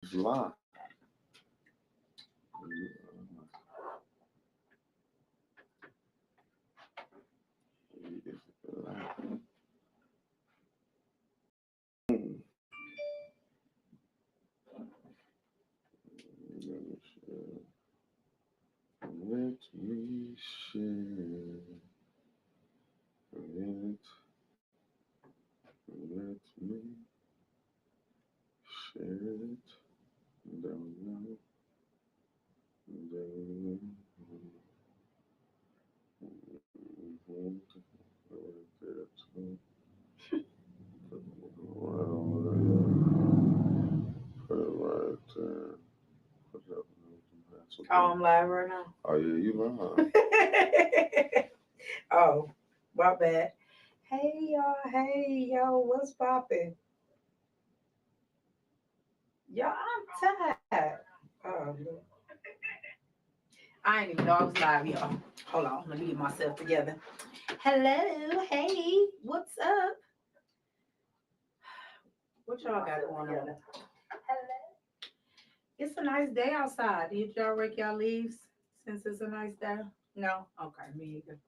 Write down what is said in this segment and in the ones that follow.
It's live. It's live. Let me share. Let me share it. Don't know. Don't know. Put it right there. Put it up. Oh, I'm live right now. Oh yeah, you live. Oh, my bad. Hey y'all, hey yo, what's poppin'? Y'all, I'm tired. Oh, I ain't even know I was live, y'all. Hold on, let me get myself together. Hello, hey, what's up? What y'all got going on? It's a nice day outside. Did y'all rake y'all leaves since it's a nice day? No? Okay, me either.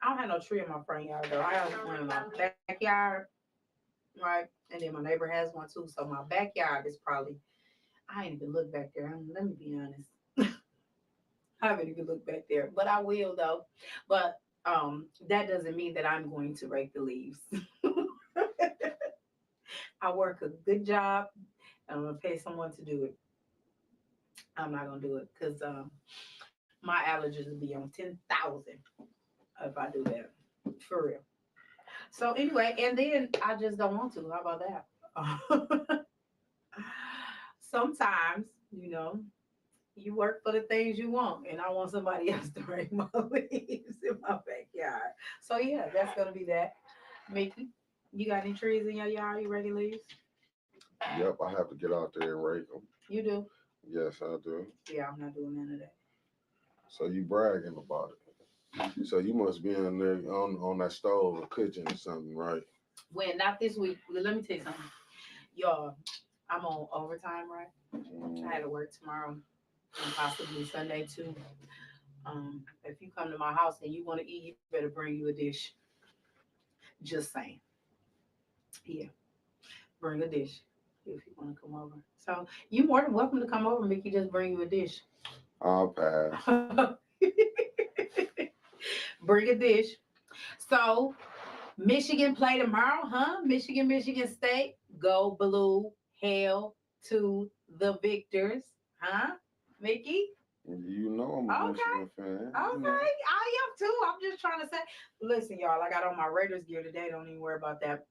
I don't have no tree in my front yard though. I have one in my backyard, right? And then my neighbor has one too. So my backyard is probably I ain't even look back there. Let me be honest. I haven't even looked back there. But I will though. But that doesn't mean that I'm going to rake the leaves. I work a good job and I'm gonna pay someone to do it. I'm not gonna do it because my allergies will be on 10,000 if I do that. For real. So anyway, and then I just don't want to. How about that? Sometimes, you work for the things you want, and I want somebody else to bring my leaves in my backyard. So yeah, that's gonna be that. Mickey, you got any trees in your yard? You ready leaves? Yep, I have to get out there and rake them. You do? Yes, I do. Yeah, I'm not doing none of that. So you bragging about it. So you must be in there on that stove or kitchen or something, right? Well, not this week. Well, let me tell you something, y'all. I'm on overtime, right? I had to work tomorrow and possibly Sunday too. If you come to my house and you want to eat, you better bring you a dish. Just saying. Yeah, bring a dish if you want to come over. So you more than welcome to come over. Mickey just bring you a dish. I'll pass. Bring a dish. So Michigan play tomorrow, huh? Michigan State. Go blue. Hell to the victors, huh? Mickey? You know I'm a Okay. Michigan fan. You Okay, know. I am too. I'm just trying to say, listen, y'all. I got on my Raiders gear today. Don't even worry about that.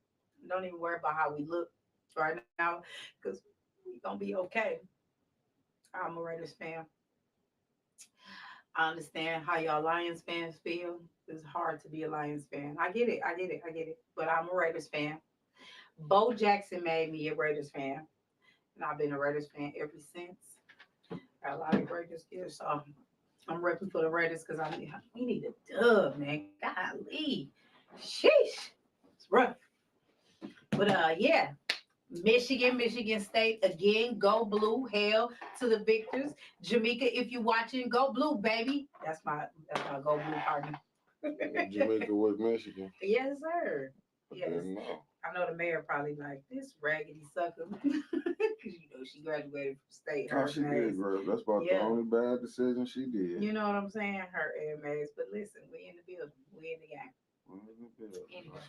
Don't even worry about how we look right now, because we gonna be okay. I'm a Raiders fan. I understand how y'all Lions fans feel. It's hard to be a Lions fan. I get it. I get it. I get it. But I'm a Raiders fan. Bo Jackson made me a Raiders fan, and I've been a Raiders fan ever since. Got a lot of Raiders gear, so I'm repping for the Raiders because we need a dub, man. Golly, sheesh, it's rough. But yeah, Michigan State again. Go blue, hell to the victors. Jamaica, if you're watching, go blue, baby. That's my go blue partner. Jamaica with Michigan. Yes, sir. I Yes. didn't know. I know the mayor probably like this raggedy sucker because she graduated from state. Oh, Her she did, maze. girl. That's about the Yeah. only bad decision she did. You know what I'm saying? Her AMAs. But listen, we in the building. We in the game. Anyway.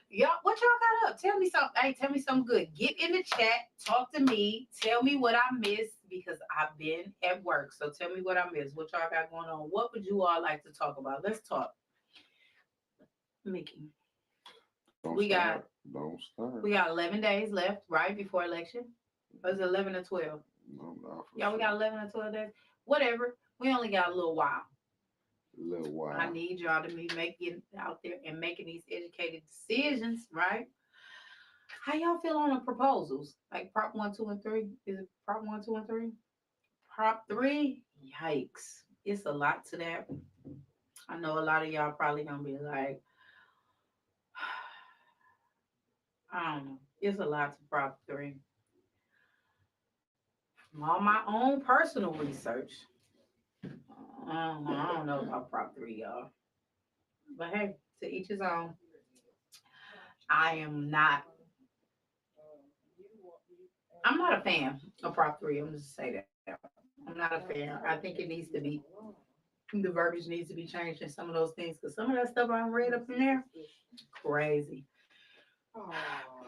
Y'all, what y'all got up? Tell me something. Hey, tell me something good. Get in the chat. Talk to me. Tell me what I missed because I've been at work. So tell me what I missed. What y'all got going on? What would you all like to talk about? Let's talk. Mickey. Don't We got start. Don't start. we got 11 days left, right, before election. Or is it 11 or 12? No, not for Yeah, we got sure. 11 or 12 days. Whatever. We only got a little while. A little I while. need y'all to be making out there and making these educated decisions, right? How y'all feel on the proposals? Like Prop 1, 2, and 3? Is it Prop 1, 2, and 3? Prop 3? Yikes. It's a lot to that. I know a lot of y'all probably gonna be like, I don't know. It's a lot to Prop 3. On my own personal research, I don't know about Prop 3, y'all. But hey, to each his own. I am not, I'm not a fan of Prop 3. I'm just say that. I'm not a fan. I think it needs to be, the verbiage needs to be changed in some of those things because some of that stuff I read up in there, crazy.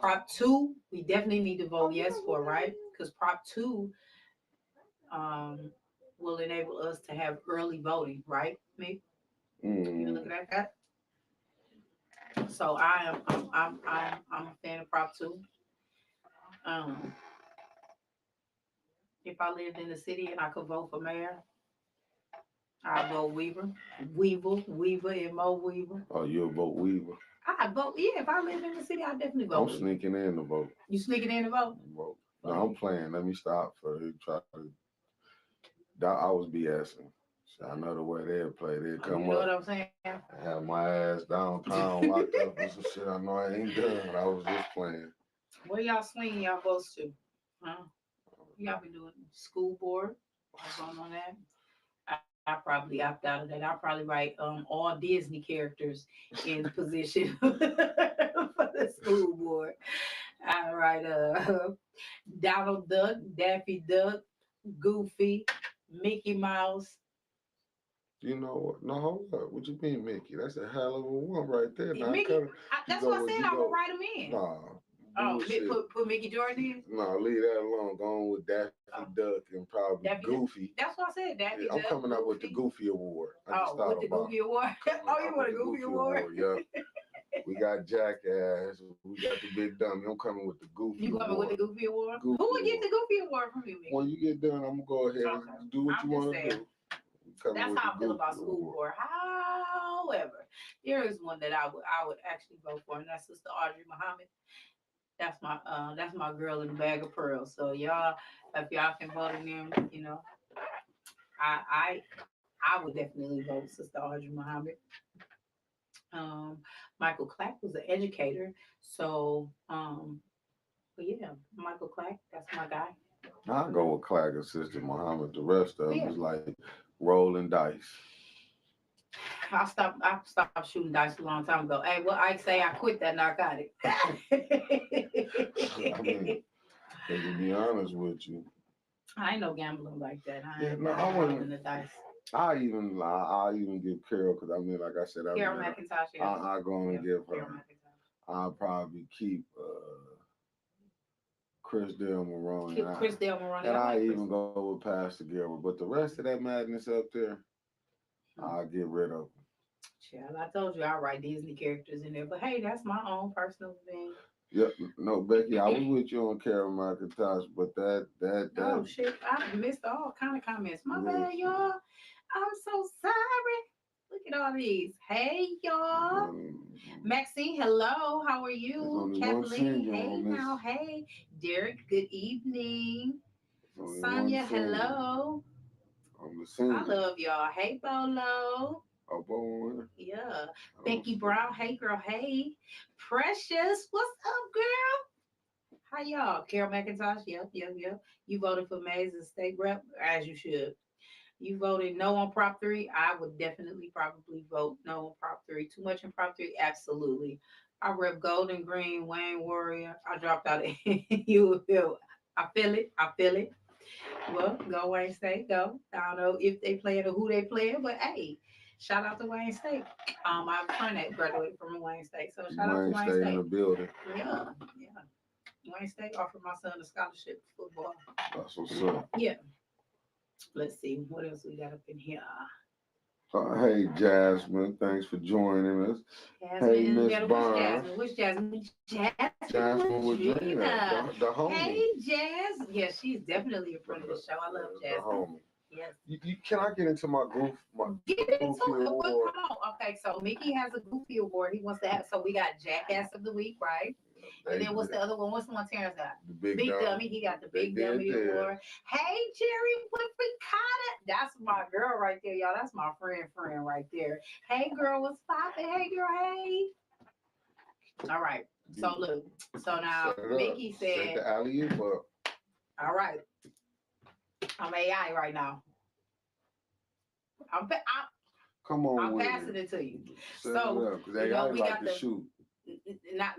Prop 2, we definitely need to vote yes for, right? Because Prop 2 um, will enable us to have early voting, right? Me, you Mm. looking at that? So I'm a fan of Prop 2. Um, if I lived in the city and I could vote for mayor, I'd vote Weaver, and Mo Weaver. Oh, you'll vote Weaver. I'd vote, yeah, if I lived in the city, I'd definitely vote I'm Weaver. sneaking in to vote. You sneaking in to vote? Vote. No, I'm playing. Let me stop for try to. I was BSing. So I know the way they'll play. They'll You come know what up, I'm saying? have my ass downtown locked up with some shit I know I ain't done. I was just playing. Where y'all swinging y'all votes to? Huh? Y'all been doing school board? What's going on that? I probably opt out of that. I'll probably write all Disney characters in position for the school board. I write Donald Duck, Daffy Duck, Goofy, Mickey Mouse. You know what? No, hold up. What you mean, Mickey? That's a hell of a one right there. Now, Mickey, you that's go what I with said. you I'm gonna go. write them in. Nah, Oh, bullshit. put Mickey Jordan in. No, leave that alone. Go on with Daffy Duck and probably Daffy Duck. Goofy. That's what I said. Daffy I'm Duck, coming up with the Goofy. Goofy Award. I just Oh, thought with the about Goofy Award. Oh, you want a Goofy Award? Yep. We got Jackass. We got the Big Dummy. I'm coming with the Goofy You Award. coming with the Goofy Award? Goofy Who would get Award. the Goofy Award from you, Mickey? When you get done, I'm gonna go ahead Okay. and do what I'm you just want to saying. do. Coming That's with how the I feel Goofy about school Award. board. However, there is one that I would actually vote for, and that's Sister Audrey Muhammad. That's my girl in the bag of pearls. So y'all, if y'all can vote in them, I I would definitely vote Sister Audrey Muhammad. Um, Michael Clack was an educator, so but yeah, Michael Clack, that's my guy. I go with Clack and Sister Muhammad. The rest of them Yeah. is like rolling dice. I stopped shooting dice a long time ago. Hey, well, I say I quit that narcotic. I mean, to be honest with you, I ain't no gambling like that. I yeah, ain't no, I rolling wouldn't. the dice. I even give Carol because I mean, like I said, Carol McIntosh, yeah. I go and give Carol her. McIntosh. I'll probably keep Chris Del Marone, Keep Chris Del Marone. and I like even go with Pastor Gilbert. But the rest of that madness up there, I'll get rid of. Child, I told you I write Disney characters in there, but hey, that's my own personal thing. Yeah, no, Becky, I was with you on Carol McIntosh, but that. Oh shit, I missed all kind of comments. My Yeah. bad, y'all. I'm so sorry. Look at all these. Hey, y'all. Maxine, hello. How are you? Kathleen, hey now. Hey, Derek. Good evening. Sonia, hello. I love y'all. Hey, Bolo. Yeah. Becky Brown, hey, girl. Hey. Precious, what's up, girl? How y'all? Carol McIntosh, yep. You voted for Mays as state rep, as you should. You voted no on Prop 3. I would definitely probably vote no on Prop 3. Too much in Prop 3? Absolutely. I rep Golden Green, Wayne Warrior. I dropped out of you. I feel it. I feel it. Well, go Wayne State, go. I don't know if they playing or who they playing, but hey, shout out to Wayne State. I have a friend that graduated from Wayne State, so shout out to Wayne State. In the building. Yeah. Wayne State offered my son a scholarship for football. That's what's up. Yeah. Let's see what else we got up in here. Hey Jasmine, thanks for joining us. Hey Miss Bond. Which Jasmine? Jasmine with Gina, the homie. Hey Jazz. Yeah, she's definitely a friend of the show. I love Jasmine. The homie. Yes. Can I get into my goof? Get into it. Hold on. Okay, so Mickey has a Goofy Award. He wants to have. So we got Jackass of the Week, right? And then what's the other one? What's the one Terrence got? The Big Dummy. He got the Big Dummy Award. Hey, Jerry Winfrey Cotta. That's my girl right there, y'all. That's my friend right there. Hey, girl, what's poppin'? Hey, girl, hey. All right. So look. So now Mickey said. Set the alley-oop up. All right. I'm AI right now. I'm pa- Come on I'm with passing it. it to you. Set So it up, because you know AI we like got to the shoot.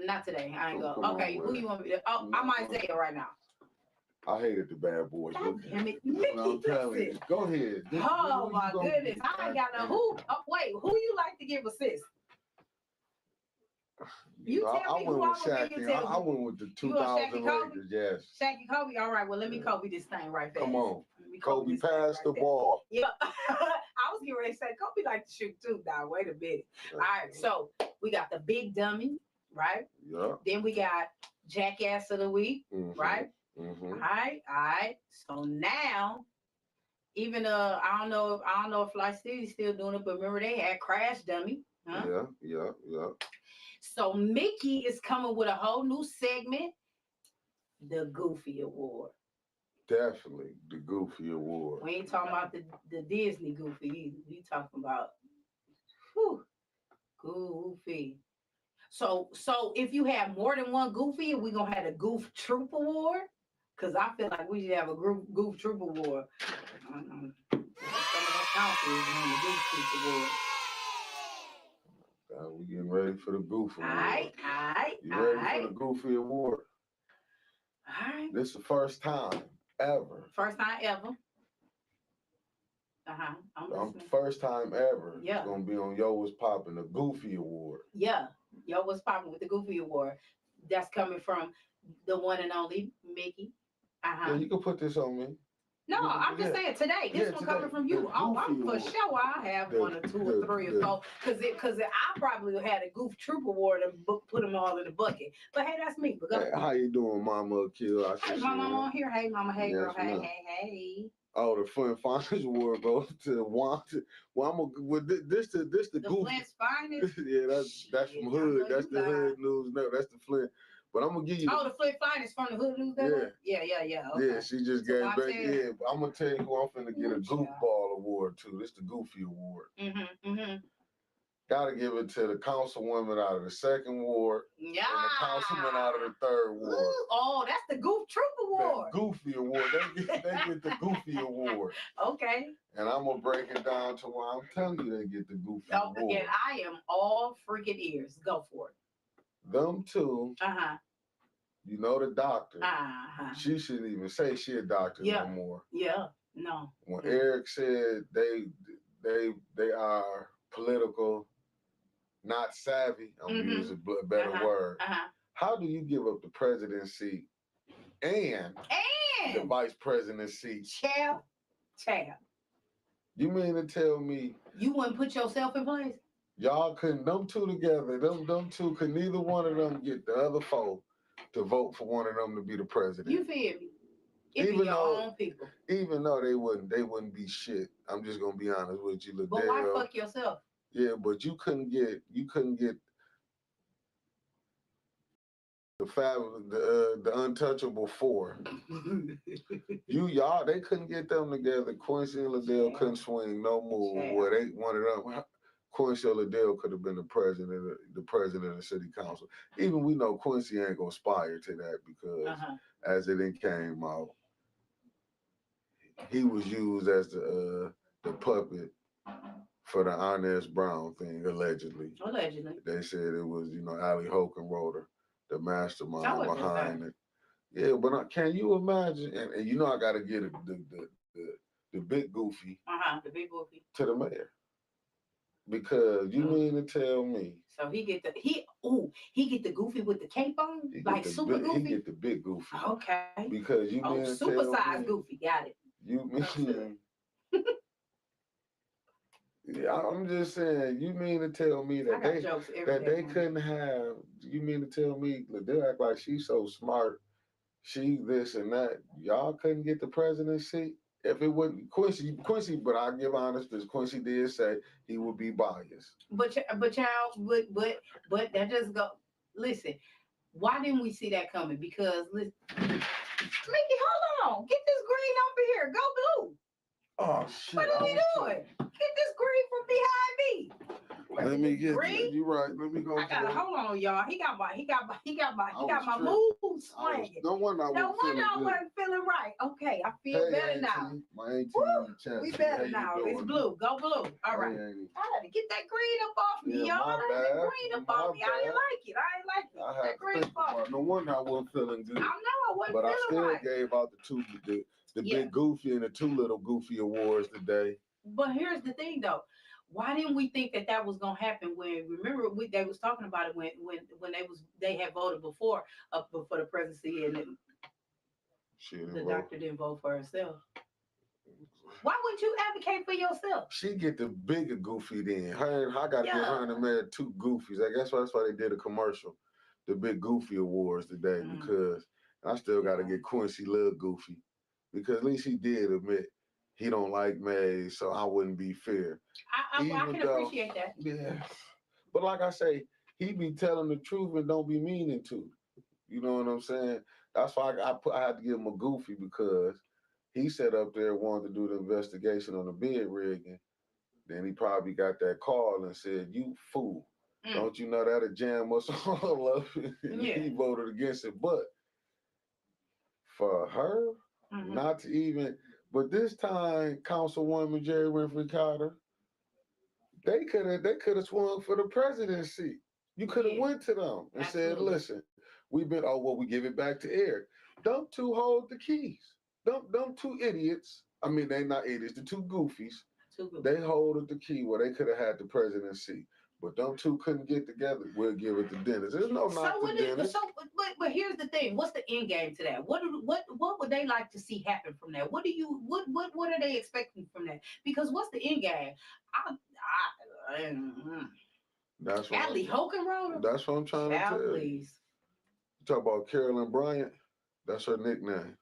not today. I ain't Come go. on Okay, with who it. you want me to? Oh, I'm Isaiah right now. I hated the bad boys. God damn it, Well, Mickey, I'm telling you. listen. Go ahead. Oh my goodness, I ain't got no who. Oh, wait, who you like to give assist? You tell me I who went I'm with gonna Shaq. give you. I went with the You want Shaq 2000 and Kobe? Lakers. Yes. Shaq and Kobe. All right, well let me Kobe this thing right fast. Come on. Let me Kobe this thing passed right the there. ball. Yeah, I was getting ready to say Kobe like to shoot too. Now wait a minute. All right, so we got the big dummy, right? Yeah. Then we got Jackass of the Week, right? Mm-hmm. All right. So now, even I don't know if Fly City's still doing it, but remember they had Crash Dummy, huh? Yeah. So Mickey is coming with a whole new segment, the Goofy Award. Definitely the Goofy Award. We ain't talking about the Disney Goofy either. We talking about Goofy. So if you have more than one Goofy, we gonna have a Goof Troop Award. Cause I feel like we should have a Goof Troop Award. Some of that council is doing the Goof Troop Award. We getting ready for the Goofy Award. All right. You ready for the Goofy Award? All right. This is the first time ever. First time ever. I'm listening. First time ever. Yeah. It's gonna be on Yo What's Poppin', the Goofy Award. Yeah. Yo What's Poppin' with the Goofy Award. That's coming from the one and only Mickey. Yeah, you can put this on me. No, I'm just saying today. This one coming from you. Oh, I'm for sure. I have one or two or three or four. Cause I probably had a Goof Troop Award and put them all in the bucket. But hey, that's me. Hey, how you doing, Mama Akil? Hey, my mama on here. Hey, mama. Hey, girl. Hey. Oh, the Flint Finest Award goes to Wanda. Well, this the Goofy. Flint's Finest. Yeah, that's from Hood. That's the Hood News Network. That's the Flint. But I'm gonna give you. The Flint Finest from the Hood News Network. Yeah. Okay. Yeah, she just gave back. Yeah, but I'm gonna tell you who I'm finna get a Goofball Award to. This the Goofy Award. Gotta give it to the councilwoman out of the second ward. Yeah. And the councilman out of the third ward. Ooh, oh, that's the Goof Troop Award. That Goofy Award. They get the Goofy Award. Okay. And I'm gonna break it down to where I'm telling you they get the Goofy Award. Again, I am all freaking ears. Go for it. Them two. You know the doctor. She shouldn't even say she a doctor no more. Yeah. No. When Eric said they are political, not savvy, I'm gonna use a better word. How do you give up the presidency and the vice presidency? Child. You mean to tell me you wouldn't put yourself in place? Y'all couldn't, them two together, them two could neither one of them get the other four to vote for one of them to be the president. You feel me? Even your own people. Even though they wouldn't be shit. I'm just gonna be honest with you, Liddell. But why fuck yourself? Yeah, but you couldn't get the untouchable four. They couldn't get them together. Quincy and Liddell couldn't swing no move. Where they one of them. Quincy or Liddell could have been the president of the city council. Even we know Quincy ain't gonna aspire to that because as it came out, he was used as the puppet for the Inez Brown thing, allegedly. They said it was, Allie Hokenroder, the mastermind behind it. Yeah, but can you imagine? And I got to get the big goofy, the big goofy to the mayor, because you mean to tell me? So he get the goofy with the cape on, like super goofy. He get the big goofy. Okay. Because you mean to super tell size me, goofy, got it. You mean? Yeah, I'm just saying. You mean to tell me that they couldn't have? You mean to tell me that they act like she's so smart? She this and that. Y'all couldn't get the presidency if it wasn't Quincy. But I give honest because Quincy did say he would be biased. But that just go. Listen, why didn't we see that coming? Because listen, Mickey, hold on, get this green over here. Go blue. Oh shit! What are we doing? Get this green from behind me. Let me get green. You right. Let me go. Hold on, y'all. He got my moves swinging. No wonder I wasn't feeling right. Okay, I feel better auntie, now. My auntie, we better now. It's blue. Go blue. All right. I had to get that green up off me, y'all. I had that green up off me. I didn't like it. I had to think about it. No wonder I wasn't feeling good. I know I wasn't but feeling right. I still gave out the big goofy and the two little goofy awards today. But here's the thing, though. Why didn't we think that was gonna happen? When remember they was talking about it when they had voted before for the presidency and the doctor didn't vote for herself. Why wouldn't you advocate for yourself? She get the bigger goofy then. I got to give her and the man two goofies. I guess that's why they did a commercial, the big goofy awards today, because I still got to get Quincy Lil Goofy, because at least he did admit he don't like May, so I wouldn't be fair. I can appreciate that. Yeah, but like I say, he be telling the truth and don't be meaning to. You know what I'm saying? That's why I had to give him a goofy, because he sat up there wanted to do the investigation on the bid rigging. Then he probably got that call and said, "You fool. Don't you know that'll jam us all up?" He voted against it. But for her, not to even, but this time, Councilwoman Jerry Winfrey Carter, they could have swung for the presidency. You could have went to them and said, "Listen, we give it back to Eric. Them two hold the keys. Them two idiots. I mean, they not idiots. The two goofies. They hold the key where they could have had the presidency. But them two couldn't get together. We'll give it to Dennis. There's no knock to Dennis. But here's the thing. What's the end game to that? What would they like to see happen from that? What are they expecting from that? Because what's the end game? That's what Allie Hokenroder? That's what I'm trying to tell you. Please. You talk about Carolyn Bryant. That's her nickname.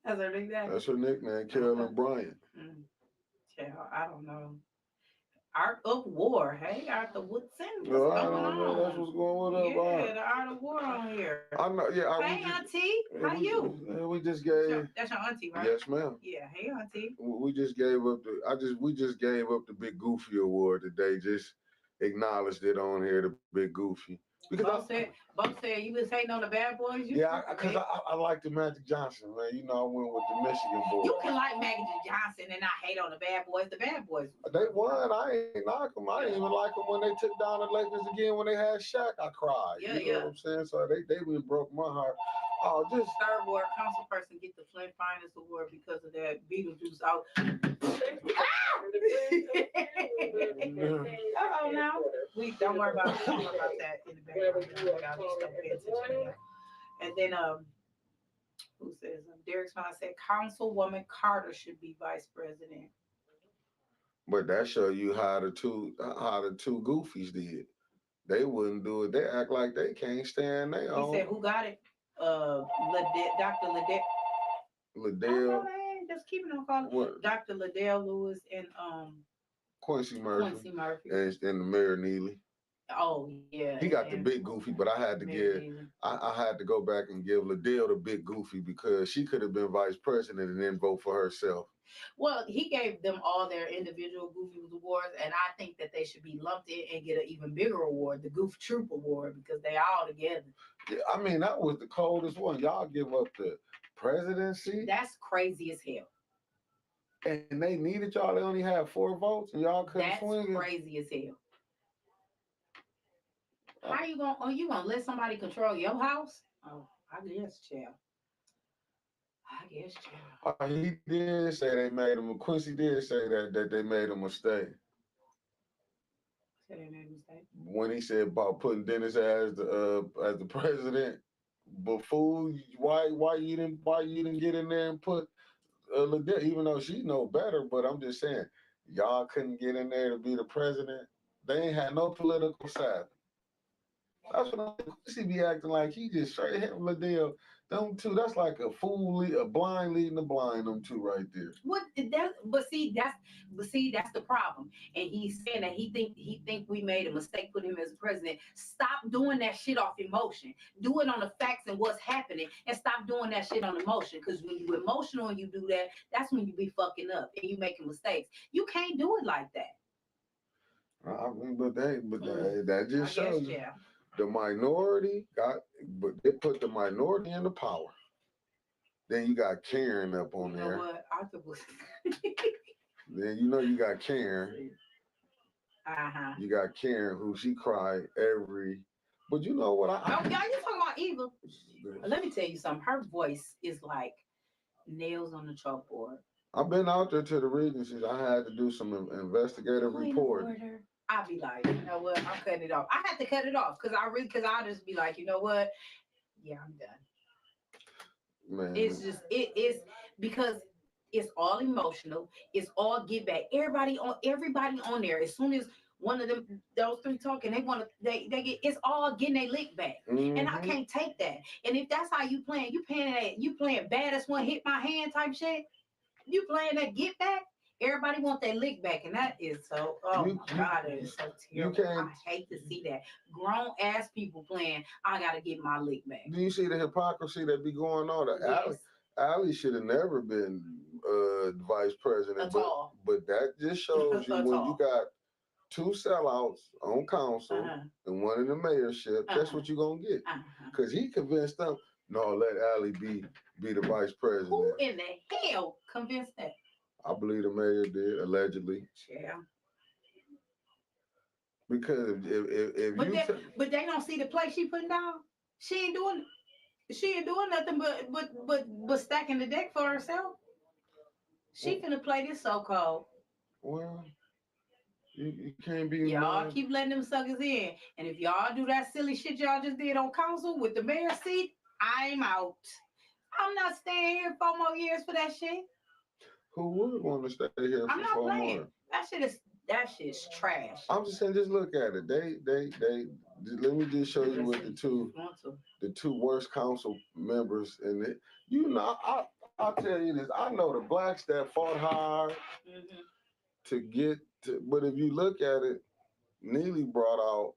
That's her nickname? That's her nickname, Carolyn Bryant. I don't know. Art of War. Hey, Arthur Woodson. What's going on? That's what's going on. Yeah, the Art of War on here. I know. Yeah. Hey, Auntie. How you? We just gave. That's your auntie, right? Yes, ma'am. Yeah. Hey, Auntie. We just gave up we just gave up the Big Goofy Award today. Just acknowledged it on here, the Big Goofy. Because Bo said you was hating on the bad boys. Because I like the Magic Johnson, man. You know, I went with the Michigan boys. You can like Magic Johnson and not hate on the bad boys. The bad boys. They won. I ain't like them. I didn't even like them when they took down the Lakers again. When they had Shaq, I cried. You know what I'm saying? So they really broke my heart. Oh, just third ward council person get the Flint Finest Award because of that Beetlejuice out. Oh no, don't worry about that in the background. And then who says Derek Smiley said Councilwoman Carter should be vice president. But that show you how the two goofies did. They wouldn't do it. They act like they can't stand their own. He said who got it? Dr. Liddell. Just keep it on calling. Dr. Liddell Lewis and Quincy Murphy. And the Mayor Neely. Oh yeah. He got the big goofy, but I had to I had to go back and give Liddell the big goofy, because she could have been vice president and then vote for herself. Well, he gave them all their individual Goofy awards, and I think that they should be lumped in and get an even bigger award, the Goof Troop Award, because they all together. Yeah, I mean, that was the coldest one. Y'all give up the presidency? That's crazy as hell. And they needed y'all. They only had 4 votes, and y'all couldn't swing it. That's crazy as hell. How you gonna let somebody control your house? Oh, I guess, child. He did say they made him. Quincy did say that they made a mistake. Say they made a mistake when he said about putting Dennis as the president. But fool, why you didn't get in there and put Liddell, even though she know better? But I'm just saying, y'all couldn't get in there to be the president. They ain't had no political savvy. That's what Quincy be acting like he just straight hit Liddell. Them two, that's like a blind leading the blind. Them two right there. But see, that's the problem. And he's saying that he think we made a mistake putting him as president. Stop doing that shit off emotion. Do it on the facts and what's happening, and stop doing that shit on emotion. Because when you're emotional and you do that, that's when you be fucking up and you making mistakes. You can't do it like that. I mean, but that just shows you. The minority got, but they put the minority in the power. Then you got Karen up on there. What? Octopus. Then you got Karen. You got Karen who she cried every. But you know what? Oh, y'all, you talking about evil? Let me tell you something. Her voice is like nails on the chalkboard. I've been out there to the Regencies. I had to do some investigative reporting. I'll be like, you know what? I'm cutting it off. I had to cut it off because I'll just be like, you know what? Yeah, I'm done. Man. It's just, it is because it's all emotional. It's all get back. Everybody on there, as soon as one of those three talking, they get, it's all getting their lick back. Mm-hmm. And I can't take that. And if that's how you playing, you playing baddest one hit my hand type shit. You playing that get back. Everybody want their lick back, and that is so. Oh my God, that is so terrible. I hate to see that grown ass people playing. I gotta get my lick back. Do you see the hypocrisy that be going on? Yes. Allie should have never been vice president, but that just shows you when you got two sellouts on council and one in the mayorship. That's what you're gonna get. Because he convinced them, no, let Allie be the vice president. Who in the hell convinced that? I believe the mayor did, allegedly. Yeah. Because if but they don't see the play she putting down. She ain't doing nothing but stacking the deck for herself. She finna play this so cold. Well, you can't be. Y'all keep letting them suckers in, and if y'all do that silly shit y'all just did on council with the mayor seat, I'm out. I'm not staying here 4 more years for that shit. Who would want to stay here for 4 more? That shit's trash. I'm just saying, just look at it. They let me just show you what the two worst council members in it. I'll tell you this. I know the blacks that fought hard to get to, but if you look at it, Neely brought out,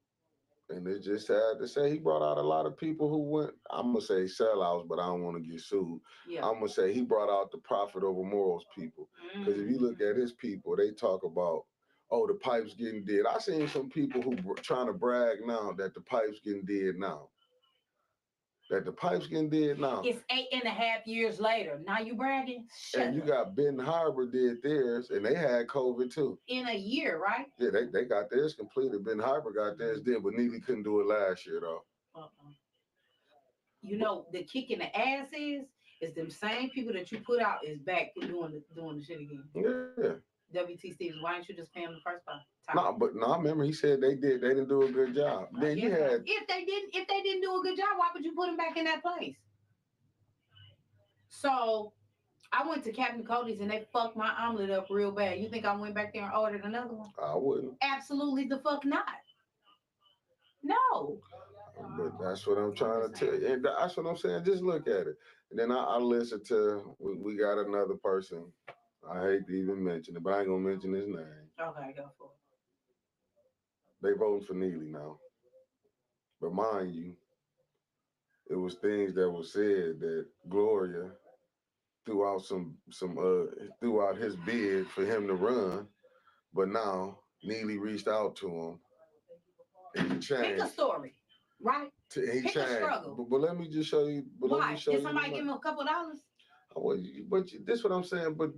and it's just sad to say, he brought out a lot of people who went, I'm going to say sellouts, but I don't want to get sued. Yeah. I'm going to say he brought out the profit over morals people. Because if you look at his people, they talk about, oh, the pipe's getting dead. I seen some people who trying to brag now that the pipe's getting dead now. That the pipe's getting dead now. It's 8.5 years later. Now you bragging? Shut and you got Benton Harbor did theirs, and they had COVID too. In a year, right? Yeah, they got theirs completed. Benton Harbor got theirs did, but Neely couldn't do it last year though. You know, the kick in the ass is them same people that you put out is back doing the shit again. Yeah. WT Stevens, why didn't you just pay him the first time? No, remember he said they didn't do a good job. Then you had if they didn't do a good job, why would you put him back in that place? So I went to Captain Cody's and they fucked my omelet up real bad. You think I went back there and ordered another one? I wouldn't. Absolutely the fuck not. No. But that's what I'm trying to tell you. And that's what I'm saying. Just look at it. And then I listen to, we got another person. I hate to even mention it, but I ain't going to mention his name. Okay, go for it. They voting for Neely now. But mind you, it was things that were said that Gloria threw out threw out his bid for him to run. But now Neely reached out to him and he changed. Pick a story, right? He Pick a struggle. But let me just show you. Why? Did somebody give him a couple dollars? But this is what I'm saying. But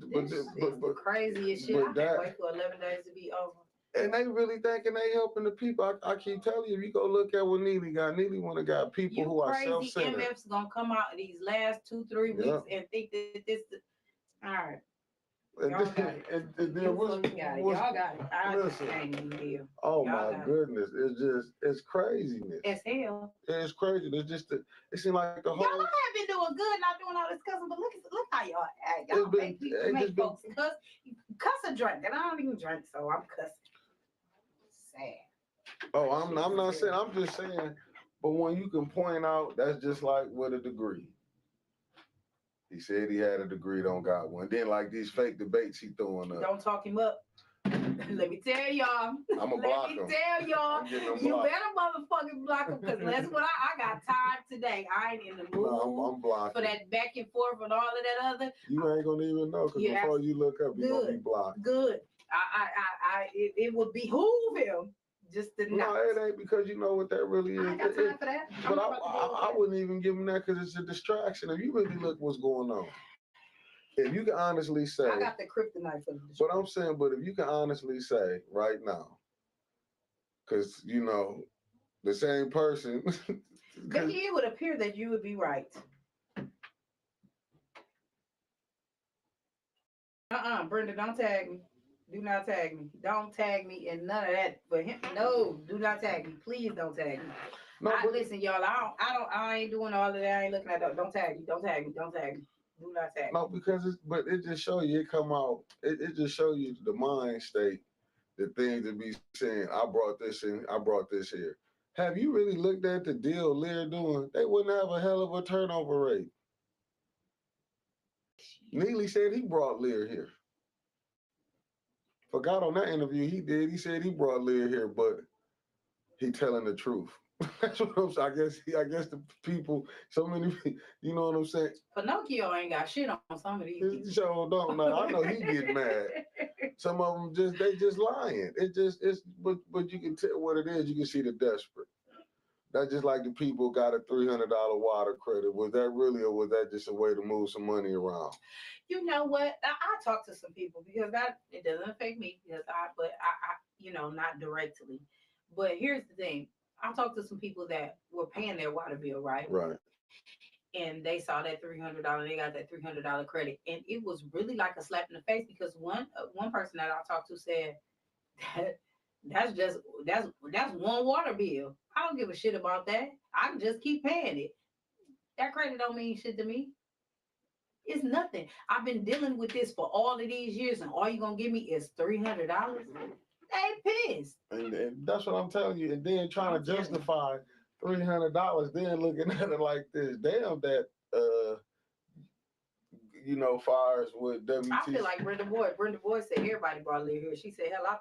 craziest shit. I can't wait for 11 days to be over. And they really thinking they helping the people. I keep telling you, if you go look at what Neely got, Neely want to got people who are self-centered. Crazy MF's gonna come out in these last 2-3 weeks and think that this. All right. Y'all got it. Y'all got it. I can't even deal. Oh my goodness. It's craziness. It's hell. It's crazy. It's just, it seems like the whole. Y'all have been doing good, not doing all this cussing, but look how y'all act. Y'all make folks cuss a drink, and I don't even drink, so I'm cussing. Sad. Oh, I'm not saying, I'm just saying, but when you can point out, that's just like with a degree. He said he had a degree, don't got one. Then like these fake debates he throwing up. Don't talk him up. Let me tell y'all. I'ma block him. Let me tell y'all. You better motherfucking block him, because that's what I got tired today. I ain't in the mood for that back and forth and all of that other. You ain't gonna even know, because before you look up, you're gonna be blocked. Good. It would behoove him Just the No, it ain't because you know what that really is. I ain't got time for that. But I wouldn't even give them that because it's a distraction. If you really look what's going on, if you can honestly say, I got the kryptonite for the distraction. But I'm saying, but if you can honestly say right now, because you know the same person. Becky, it would appear that you would be right. Brenda, don't tag me. Do not tag me. Don't tag me and none of that. For him, no, do not tag me. Please don't tag me. No, listen, y'all. I ain't doing all of that. I ain't looking at that. Don't tag me. Don't tag me. Don't tag me. Do not tag me. No, because it just show you. It come out. It just show you the mind state, the things to be saying. I brought this in. I brought this here. Have you really looked at the deal Lear doing? They wouldn't have a hell of a turnover rate. Neely said he brought Lear here. Forgot on that interview he did. He said he brought Lear here, but he telling the truth. That's what I'm saying. I guess the people, so many, you know what I'm saying? Pinocchio ain't got shit on some of these. So don't know. I know he get mad. Some of them they just lying. But you can tell what it is. You can see the desperate. That's just like the people got a $300 water credit. Was that really, or was that just a way to move some money around? You know what? I talk to some people because it doesn't affect me because I not directly. But here's the thing. I talked to some people that were paying their water bill, right? Right. And they saw that $300, they got that $300 credit, and it was really like a slap in the face because one person that I talked to said that that's one water bill. I don't give a shit about that. I can just keep paying it. That credit don't mean shit to me. It's nothing. I've been dealing with this for all of these years, and all you're gonna give me is $300. They pissed. And that's what I'm telling you. And then trying to justify $300, then looking at it like this. Damn, that fires with WT. I feel like Brenda Boyd. Brenda Boyd said everybody brought Lear here. She said, hell, I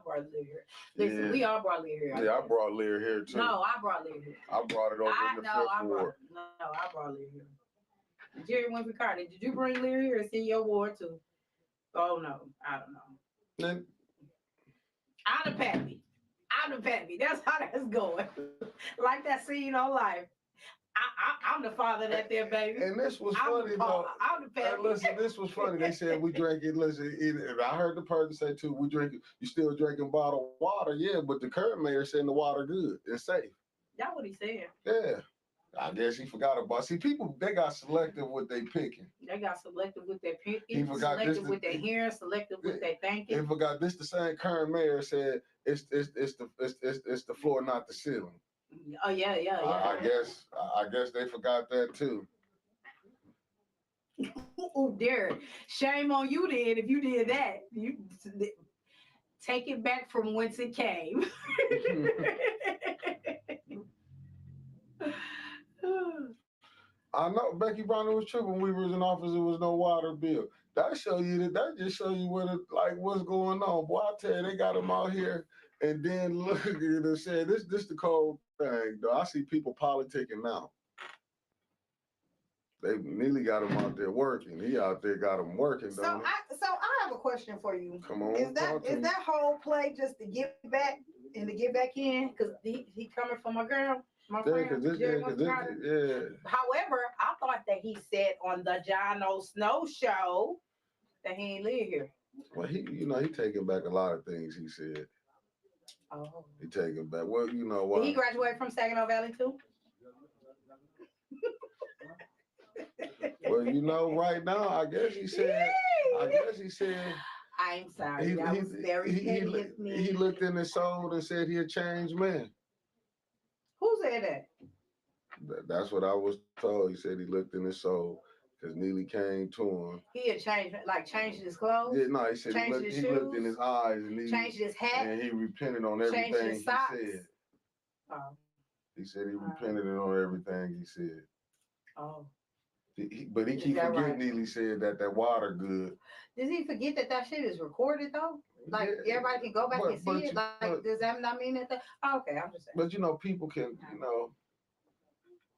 brought Lear here. Listen, we all brought Lear here. I brought Lear here too. No, I brought Lear here. I brought it over in the fifth ward. No, I brought Lear here. Jerry Winfrey Carter, did you bring Lear here? It's in your ward too. Oh no, I don't know. And Out of Pappy. That's how that's going. Like that scene on Life. I'm the father that there, baby. And this was funny though. I'm the Pappy. Listen, this was funny. They said we drank it. Listen, I heard the person say too, we drink it. You still drinking bottled water? Yeah, but the current mayor saying the water good and safe. That's what he said. Yeah. I guess he forgot about. See, people they got selective with they picking. They got selective with their picking. Selective with their hearing. Selective with their thinking. They forgot this. The same current mayor said it's the floor, not the ceiling. Oh yeah. I guess they forgot that too. Oh, Derek, shame on you then if you did that. You take it back from whence it came. I know Becky Brown was true when we was in office. There was no water bill. That show you that just show you what's going on. Boy, I tell you, they got them out here, and then look at it and say this the cold thing. Though I see people politicking now. They nearly got him out there working. He out there got him working. So I have a question for you. Come on, is that whole play just to get back and to get back in? Because he coming for my girl. My friend, However, I thought that he said on the John O. Snow show that he ain't live here. Well, he taking back a lot of things he said. Oh. He taking back. Well, you know why? Did he graduate from Saginaw Valley too? Well, right now, I guess he said. I'm sorry. That was very petty of me. He looked in his soul and said he a changed man. Who said that? That's what I was told. He said he looked in his soul because Neely came to him. He had changed his clothes? Yeah, no, he said he looked in his eyes and changed his hat? And he repented on everything he said. Oh. He said he repented on everything he said. Oh. But he keep forgetting right? Neely said that water good. Does he forget that shit is recorded though? Like everybody can go back and see it. Does that not mean that? Okay, I'm just saying. But people can,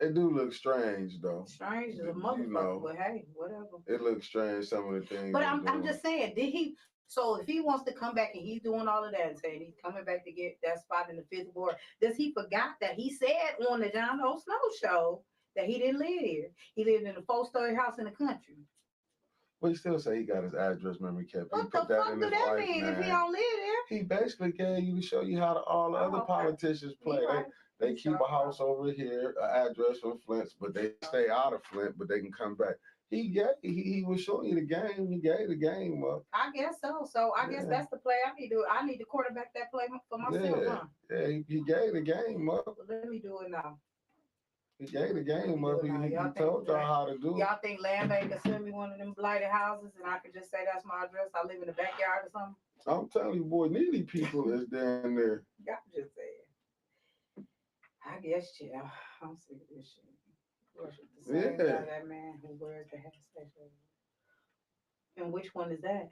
it do look strange though. Strange as a motherfucker, but hey, whatever. It looks strange some of the things. But I'm just saying, did he? So if he wants to come back and he's doing all of that and saying he's coming back to get that spot in the fifth ward, does he forgot that he said on the John O. Snow show that he didn't live here? He lived in a 4-story house in the country. But he still say he got his address memory kept. He What the put that fuck in do his that wife mean if he name. don't live there? He basically gave you to show you how all the other Okay. politicians play. Right. They keep a house over here, an address from Flint, but they stay out of Flint, but they can come back. He was showing you the game. He gave the game up. I guess so. So I guess that's the play I need to do. I need to quarterback that play for myself, Yeah, huh? yeah. He gave the game up. Well, let me do it now. He gave the game up. He Y'all told y'all how to do it. Y'all think Land Bank can send me one of them blighted houses and I can just say that's my address? I live in the backyard or something? I'm telling you, boy, needy people is down there. Y'all just saying. I guess, yeah. I'm sick of this shit. Worship the same guy, that man who wears the hat station. And which one is that?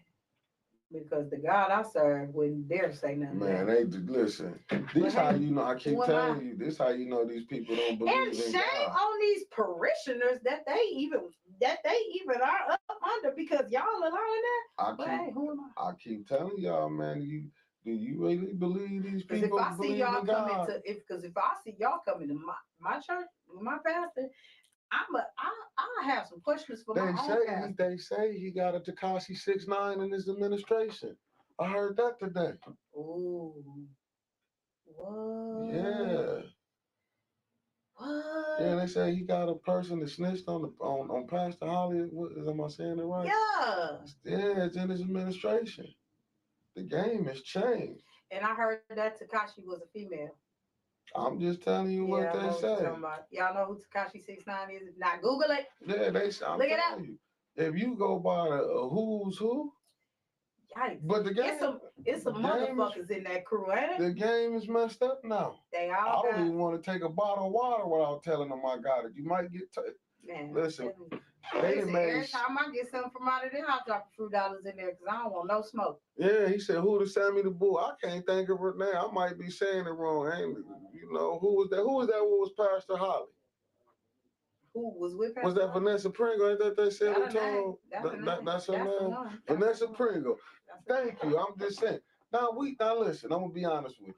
Because the God I serve wouldn't dare say nothing. Man, they listen. This how you know. I keep telling you. This how you know these people don't believe in God. And shame on these parishioners that they even are up under because y'all allowing that. I keep telling y'all, man. Do you really believe these people believe in God? Because if I see y'all coming to my church, my pastor, I have some questions for my own pastor. They say he got a Tekashi 6ix9ine in his administration. I heard that today. Ooh. What? Yeah. What? Yeah, they say he got a person that snitched on Pastor Holly. Am I saying it right? Yeah. Yeah, it's in his administration. The game has changed. And I heard that Tekashi was a female. I'm just telling you what they say. Y'all know who Tekashi 6ix9ine is? Now Google it. Yeah, Look it up. If you go by the who's who, yikes. But the game, it's some motherfuckers in that crew, ain't it? The game is messed up now. They all. I don't even want to take a bottle of water without telling them I got it. You might get. Listen. Every time I get something from out of there, I'll drop $3 in there because I don't want no smoke. Yeah, he said, who to send me the bull? I can't think of her name. I might be saying it wrong. You know, who was that? Who was that? Who was Pastor Holly? Who was with Pastor? Was that Vanessa Pringle? Ain't that they said who told? That's her name. Vanessa Pringle. Thank you. I'm just saying. Now listen. I'm gonna be honest with you.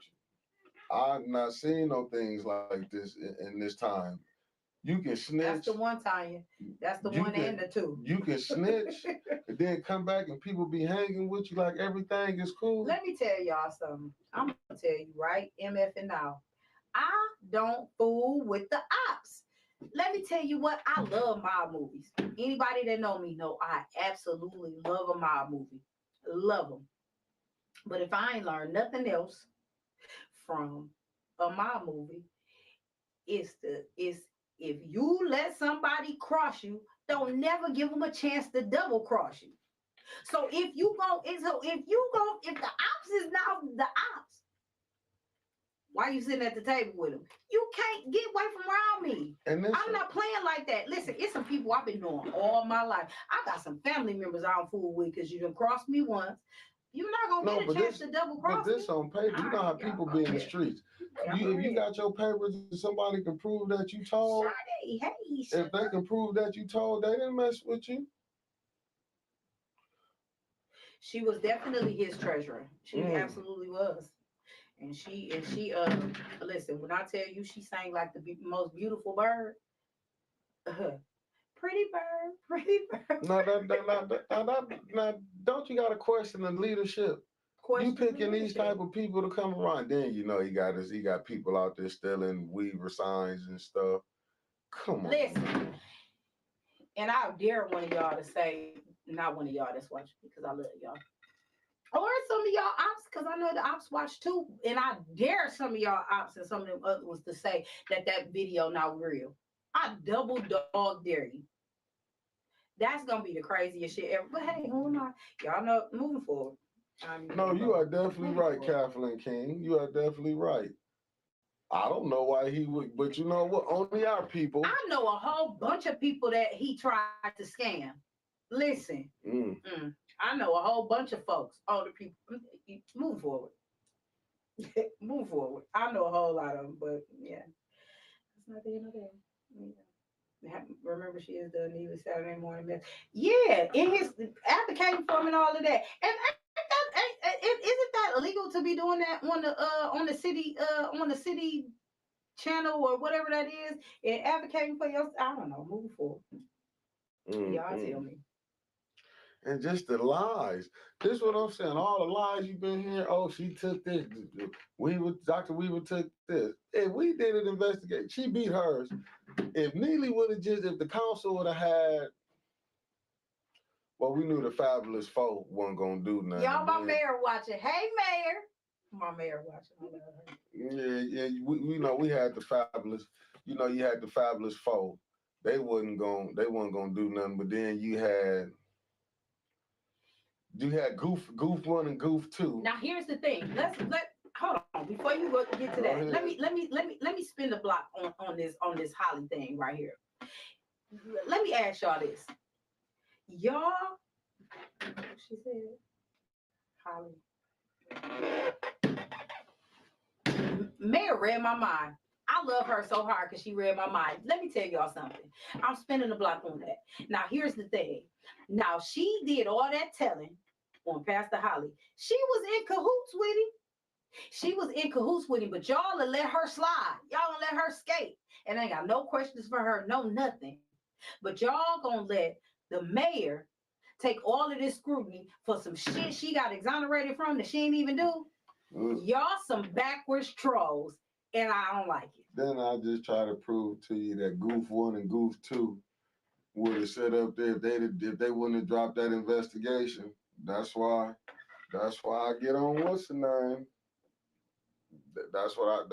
I've not seen no things like this in this time. You can snitch. That's the one, Tanya. That's the one and the two. You can snitch and then come back and people be hanging with you like everything is cool. Let me tell y'all something. I'm gonna tell you right, MF and now. I don't fool with the ops. Let me tell you what, I love mob movies. Anybody that know me know I absolutely love a mob movie. Love them. But if I ain't learned nothing else from a mob movie, it's if you let somebody cross you, don't never give them a chance to double cross you. So if the ops is now the ops, why you sitting at the table with them? You can't get away from around me. I'm not playing like that. Listen, it's some people I've been doing all my life. I got some family members I don't fool with because you done crossed me once. You're not gonna get a chance to double cross me. But this on paper, you know how people be in the streets. If you got your papers and somebody can prove that you told, if they can prove that you told, they didn't mess with you. She was definitely his treasurer. She absolutely was. And she listen, when I tell you she sang like the most beautiful bird, pretty bird. Now, don't you got to question the leadership? You picking these type of people to come around, then you know he got people out there stealing Weaver signs and stuff. Come on. Listen, and I dare one of y'all to say, not one of y'all that's watching because I love y'all. Or some of y'all ops, because I know the ops watch too. And I dare some of y'all ops and some of them other ones to say that video not real. I double dog dare you. That's going to be the craziest shit ever. But hey, who am I? Y'all know, moving forward. No, you are definitely right, Kathleen King. You are definitely right. I don't know why he would, but you know what? Only our people. I know a whole bunch of people that he tried to scam. Listen. I know a whole bunch of folks, older people. Move forward. Move forward. I know a whole lot of them, but yeah. It's not the end of that. Remember, she is the Neva Saturday morning. Yeah, in his advocating for him and all of that. And ain't that illegal to be doing that on the city channel or whatever that is and advocating for your? I don't know. Move forward. Y'all tell me. And just the lies. This is what I'm saying. All the lies you've been hearing. Oh, she took this. Dr. Weaver took this. If we did an investigation, she beat hers. If Neely would have if the council would have had, well, we knew the Fabulous Four wasn't gonna do nothing. Y'all, my mayor watching. Hey, mayor. My mayor watching. Yeah. We know we had the Fabulous. You know, you had the Fabulous Four. They wasn't gonna do nothing. But then you had Goof 1 and Goof 2. Now here's the thing. Let hold on before you get to that. Let me spin the block on this Holly thing right here. Let me ask y'all this. Y'all, she said, Holly. Mayor read my mind. I love her so hard because she read my mind. Let me tell y'all something. I'm spinning the block on that. Now, here's the thing. Now, she did all that telling on Pastor Holly. She was in cahoots with him. She was in cahoots with him, but y'all will let her slide. Y'all gonna let her skate. And ain't got no questions for her, no nothing. But y'all gonna let the mayor take all of this scrutiny for some shit she got exonerated from that she ain't even do. Y'all some backwards trolls, and I don't like it. Then I just try to prove to you that Goof 1 and Goof 2 would have set up there if they wouldn't have dropped that investigation. That's why I get on what's the name? That's what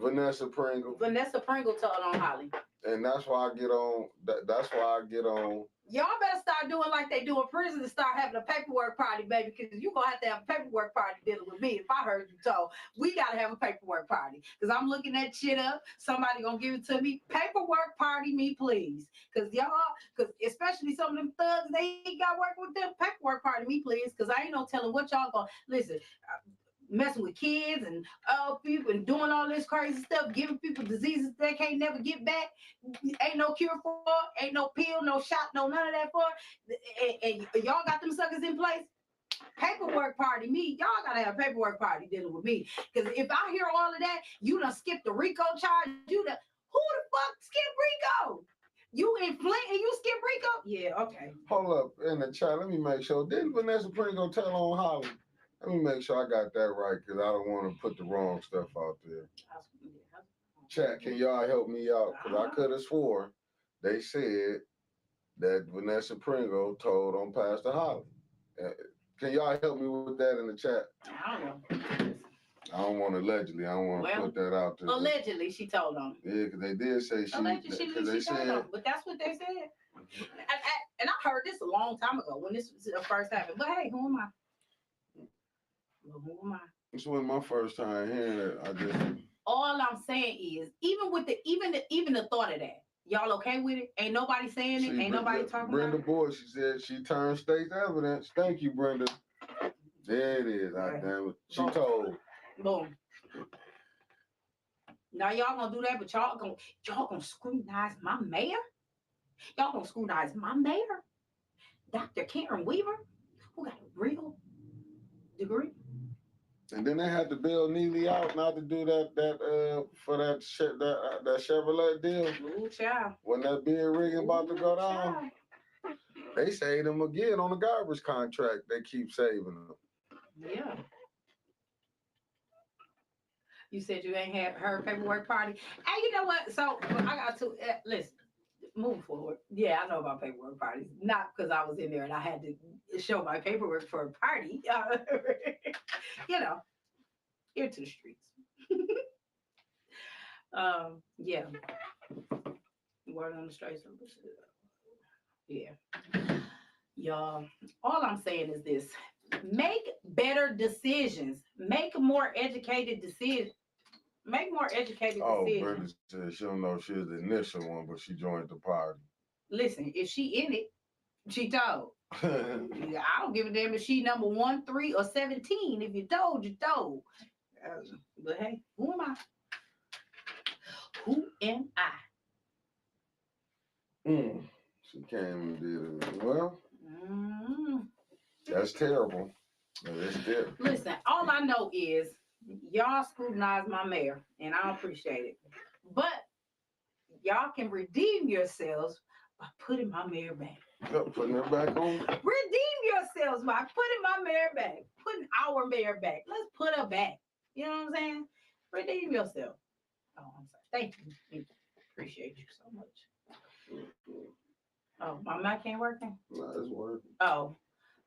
Vanessa Pringle. Vanessa Pringle told on Holly. And that's why I get on. That's why I get on. Y'all better start doing like they do in prison and start having a paperwork party, baby, because you're going to have a paperwork party dealing with me. If I heard you told, we got to have a paperwork party because I'm looking that shit up. Somebody going to give it to me. Paperwork party me, please. Because especially some of them thugs, they ain't got work with them. Paperwork party me, please, because I ain't no telling what y'all going to. Listen, messing with kids and people and doing all this crazy stuff, giving people diseases they can't never get back. Ain't no cure for, ain't no pill, no shot, no none of that for. And y'all got them suckers in place. Paperwork party me. Y'all gotta have a paperwork party dealing with me. Because if I hear all of that, you done skipped the RICO charge. Who the fuck skipped RICO? You in Flint and you skip RICO? Yeah, okay. Hold up in the chat. Let me make sure. Didn't Vanessa Pringle tell on Holly? Let me make sure I got that right because I don't want to put the wrong stuff out there. Chat, can y'all help me out? Because I could have swore they said that Vanessa Pringle told on Pastor Holly. Can y'all help me with that in the chat? I don't know. I don't want to allegedly. I don't want to put that out there. Allegedly, she told on. Yeah, because they did say she. Allegedly, she told on. But that's what they said. And I heard this a long time ago when this was first happened. But hey, who am I? Who am I? This was my first time hearing it. All I'm saying is, even the thought of that, y'all okay with it? Ain't nobody saying it. Ain't nobody talking Brenda about it. Boyd, she said she turned state's evidence. Thank you, Brenda. There it is. Right. Damn it. She told. Boom. Now y'all gonna do that, but y'all gonna scrutinize my mayor? Y'all gonna scrutinize my mayor? Dr. Karen Weaver, who got a real degree? And then they had to bail Neely out not to do that for that Chevrolet deal. Ooh, child. When that bid rigging about to go down, child. They saved him again on the garbage contract. They keep saving him. Yeah. You said you ain't had her paperwork party. Hey, you know what? So I got to listen. Move forward. Yeah, I know about paperwork parties. Not because I was in there and I had to show my paperwork for a party. Here to the streets. Yeah. Word on the streets. Yeah. Y'all, all I'm saying is this. Make better decisions. Make more educated decisions. Make more educated decisions. Oh, Brenda said she don't know if she was the initial one, but she joined the party. Listen, if she in it, she told. I don't give a damn if she number 1, 3, or 17. If you told, you told. But hey, who am I? Who am I? She came and did it. Well, that's terrible. Listen, all I know is y'all scrutinize my mayor, and I appreciate it. But y'all can redeem yourselves by putting my mayor back. Putting her back on. Redeem yourselves by putting my mayor back. Putting our mayor back. Let's put her back. You know what I'm saying? Redeem yourself. Oh, I'm sorry. Thank you. Appreciate you so much. Oh, my mic ain't working? No, it's working. Oh.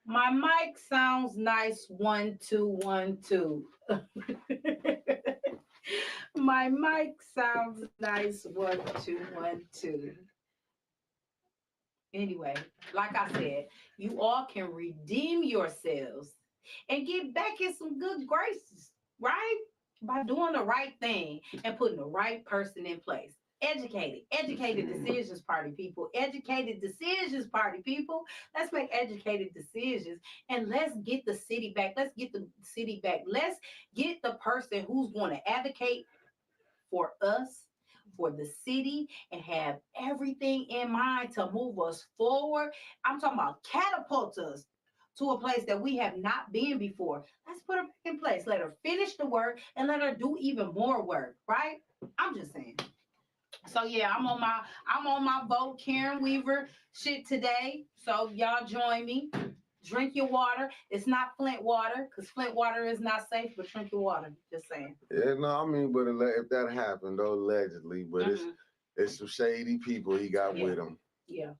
My mic sounds nice. 1 2 1 2. My mic sounds nice. 1 2 1 2. Anyway, like I said, you all can redeem yourselves and get back in some good graces, right? By doing the right thing and putting the right person in place. Educated decisions, party people. Educated decisions, party people. Let's make educated decisions and let's get the city back. Let's get the city back. Let's get the person who's going to advocate for us, for the city, and have everything in mind to move us forward. I'm talking about catapult us to a place that we have not been before. Let's put her back in place. Let her finish the work and let her do even more work, right? I'm just saying. So yeah, I'm on my vote Karen Weaver shit today. So y'all join me. Drink your water. It's not Flint water because Flint water is not safe, but drink your water. Just saying. Yeah, no, I mean, but if that happened, though, allegedly, but it's some shady people he got with him. Yeah.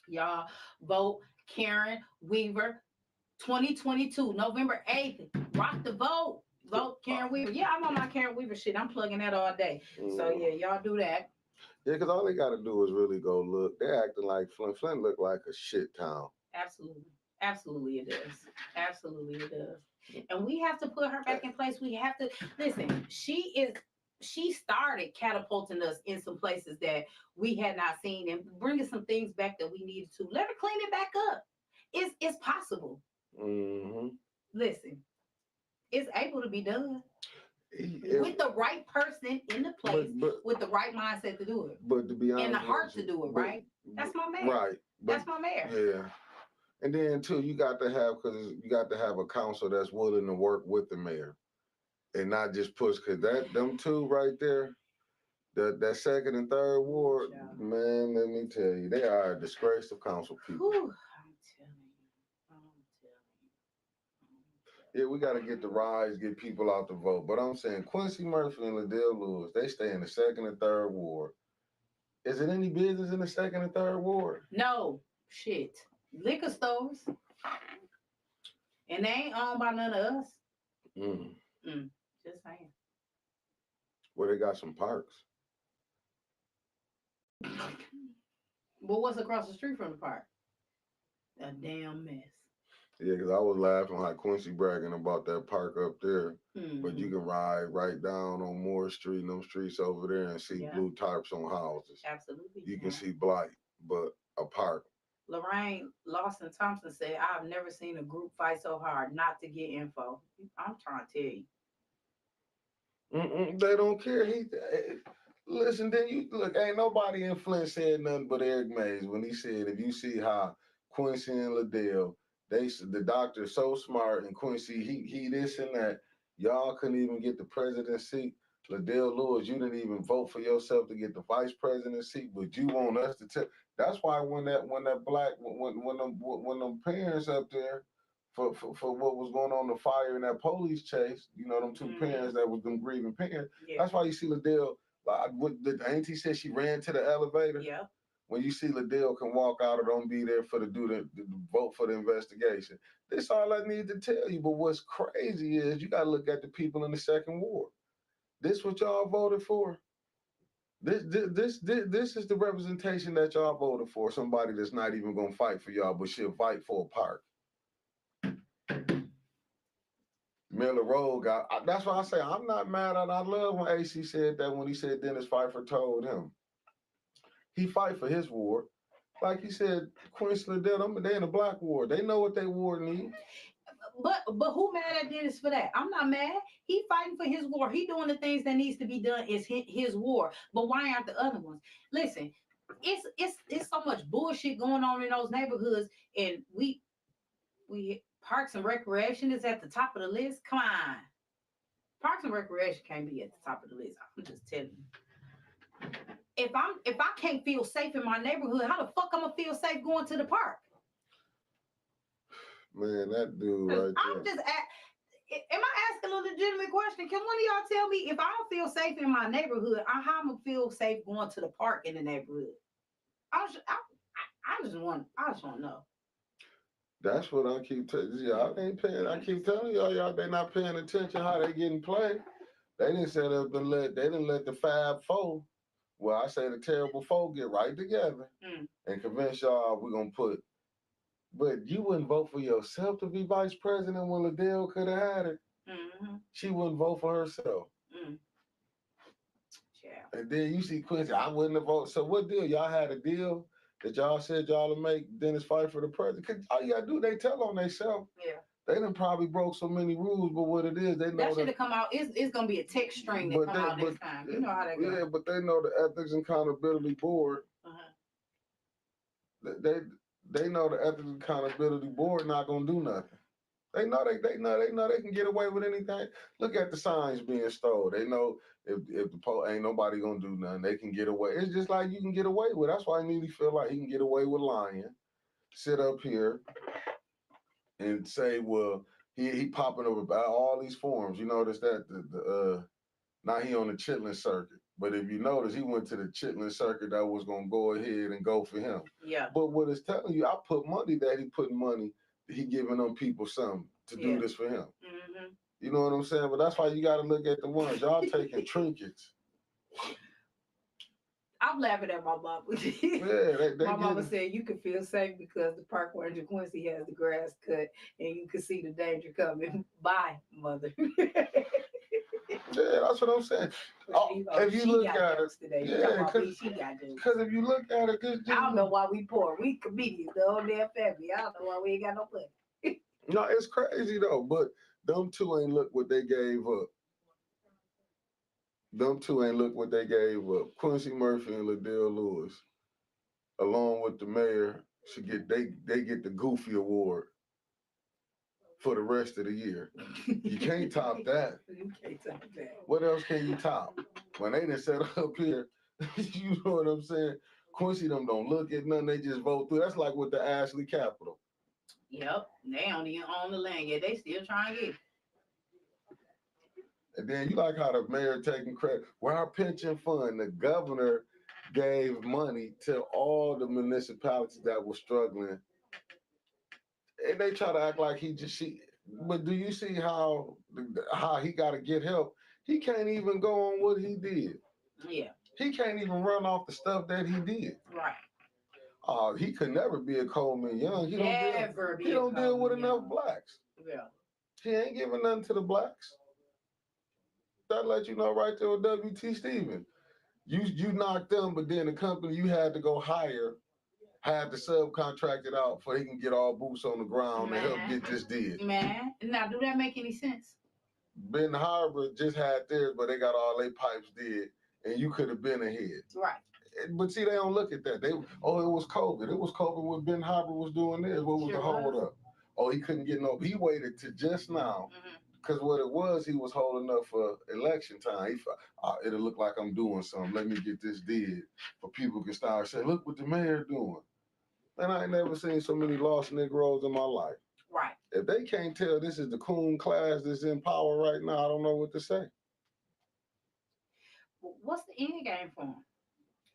Y'all vote Karen Weaver 2022, November 8th. Rock the vote. Vote Karen Weaver. Yeah, I'm on my Karen Weaver shit. I'm plugging that all day. So yeah, y'all do that. Yeah, because all they got to do is really go look. They're acting like Flint. Flint look like a shit town. Absolutely. Absolutely it does. Absolutely it does. And we have to put her back in place. We have to listen. She started catapulting us in some places that we had not seen and bringing some things back that we needed to. Let her clean it back up. It's possible. Mm-hmm. Listen, it's able to be done. With the right person in the place, with the right mindset to do it. But to be honest, and the heart to do it, right? That's my man. Right. That's my mayor. Yeah. And then too, you got to have a council that's willing to work with the mayor, and not just push. Cause them two right there, that second and third ward, man, let me tell you, they are a disgrace to council people. Whew, I'm telling you. Yeah, we got to get the rise, get people out to vote. But I'm saying Quincy Murphy and Liddell Lewis, they stay in the second and third ward. Is it any business in the second and third ward? No, shit. Liquor stores. And they ain't owned by none of us. Just saying. Well, they got some parks. But what's across the street from the park? A damn mess. Yeah, because I was laughing like Quincy bragging about that park up there. But you can ride right down on Moore Street and them streets over there and see blue tarps on houses. Absolutely. You can see blight, but a park. Lorraine Lawson Thompson said, I've never seen a group fight so hard not to get info. I'm trying to tell you. They don't care. Listen, then you look, ain't nobody in Flint said nothing but Eric Mays when he said, if you see how Quincy and Liddell, the doctor's so smart, and Quincy, he this and that, y'all couldn't even get the presidency. Liddell Lewis, you didn't even vote for yourself to get the vice presidency, but you want us to tell. That's why when them parents up there for what was going on, the fire and that police chase, you know, them two parents that was them grieving parents. Yeah. That's why you see Liddell. Ain't he said she ran to the elevator? Yeah. When you see Liddell can walk out or don't be there for the vote for the investigation. This all I need to tell you. But what's crazy is you got to look at the people in the second ward. This what y'all voted for. This is the representation that y'all voted for. Somebody that's not even gonna fight for y'all, but she'll fight for a park. Miller Road that's why I say I'm not mad at. I love when AC said that when he said Dennis Pfeiffer told him he fight for his ward. Like he said, Quincy Liddell, they in the black ward. They know what they ward needs. But who mad at Dennis for that? I'm not mad. He fighting for his war. He doing the things that needs to be done. Is his war. But why aren't the other ones? Listen, it's so much bullshit going on in those neighborhoods, and we Parks and Recreation is at the top of the list. Come on. Parks and Recreation can't be at the top of the list. I'm just telling you. If I can't feel safe in my neighborhood, how the fuck I'm gonna feel safe going to the park? Man, that dude right I'm there. just am I asking a legitimate question? Can one of y'all tell me if I don't feel safe in my neighborhood, how I'm gonna feel safe going to the park in the neighborhood? I just want to know. That's what I keep telling you. Y'all ain't paying. I keep telling y'all they not paying attention how they getting played. They didn't set up and they didn't let the Fab Four, well, I say the terrible four, get right together and convince y'all we're gonna put. But you wouldn't vote for yourself to be vice president when Liddell could have had it. She wouldn't vote for herself. Yeah. And then you see Quincy, I wouldn't have voted. So what deal? Y'all had a deal that y'all said y'all to make Dennis fight for the president? Cause all you gotta do, they tell on themselves. Yeah. They done probably broke so many rules, but what it is, they know that should have come out. It's gonna be a text string that come out next time. You know how that goes. Yeah, but they know the Ethics and Accountability Board. They know the Ethics and Accountability Board not gonna do nothing. They know they can get away with anything. Look at the signs being stole. They know if the ain't nobody gonna do nothing, they can get away. It's just like you can get away with. That's why Neely feel like he can get away with lying. Sit up here and say, well, he popping up about all these forums. You notice that now he on the Chitlin circuit. But if you notice, he went to the Chitlin circuit that was gonna go ahead and go for him. Yeah. But what it's telling you, I put money that he putting money. He giving them people something to do this for him. You know what I'm saying? But that's why you got to look at the ones. Y'all taking trinkets. I'm laughing at my mama. Yeah, my mama said you can feel safe because the park ranger Quincy has the grass cut and you can see the danger coming. Bye, mother. Yeah, that's what I'm saying. If you look at it, because if you look at it, I don't know why we poor. We comedians, the whole damn family. I don't know why we ain't got no money. No, it's crazy though. But them two ain't look what they gave up. Them two ain't look what they gave up. Quincy Murphy and Liddell Lewis, along with the mayor, they get the Goofy Award for the rest of the year. You can't top that. You can't top that. What else can you top? When they done set up here, you know what I'm saying? Quincy them don't look at nothing, they just vote through. That's like with the Ashley Capitol. Yep, they don't even own the land yet. They still trying to get it. And then you like how the mayor taking credit. Well, our pension fund, the governor gave money to all the municipalities that were struggling. And they try to act like but do you see how he got to get help? He can't even go on what he did. Yeah. He can't even run off the stuff that he did. Right. He could never be a Coleman Young. He don't deal with enough blacks. Yeah. He ain't giving nothing to the blacks. That let you know right there with W.T. Stevens. You knocked them, but then the company you had to go hire had to subcontract it out so he can get all boots on the ground to help get this did. Man, now do that make any sense? Ben Harbor just had theirs, but they got all their pipes did, and you could have been ahead. Right. But see, they don't look at that. It was COVID. It was COVID when Ben Harbor was doing this. What was the hold up? Oh, he couldn't get no. He waited to just now. Because what it was, he was holding up for election time. It'll look like I'm doing something. Let me get this did. For people can start saying, look what the mayor doing. And I ain't never seen so many lost Negroes in my life. Right. If they can't tell this is the coon class that's in power right now, I don't know what to say. What's the end game for him?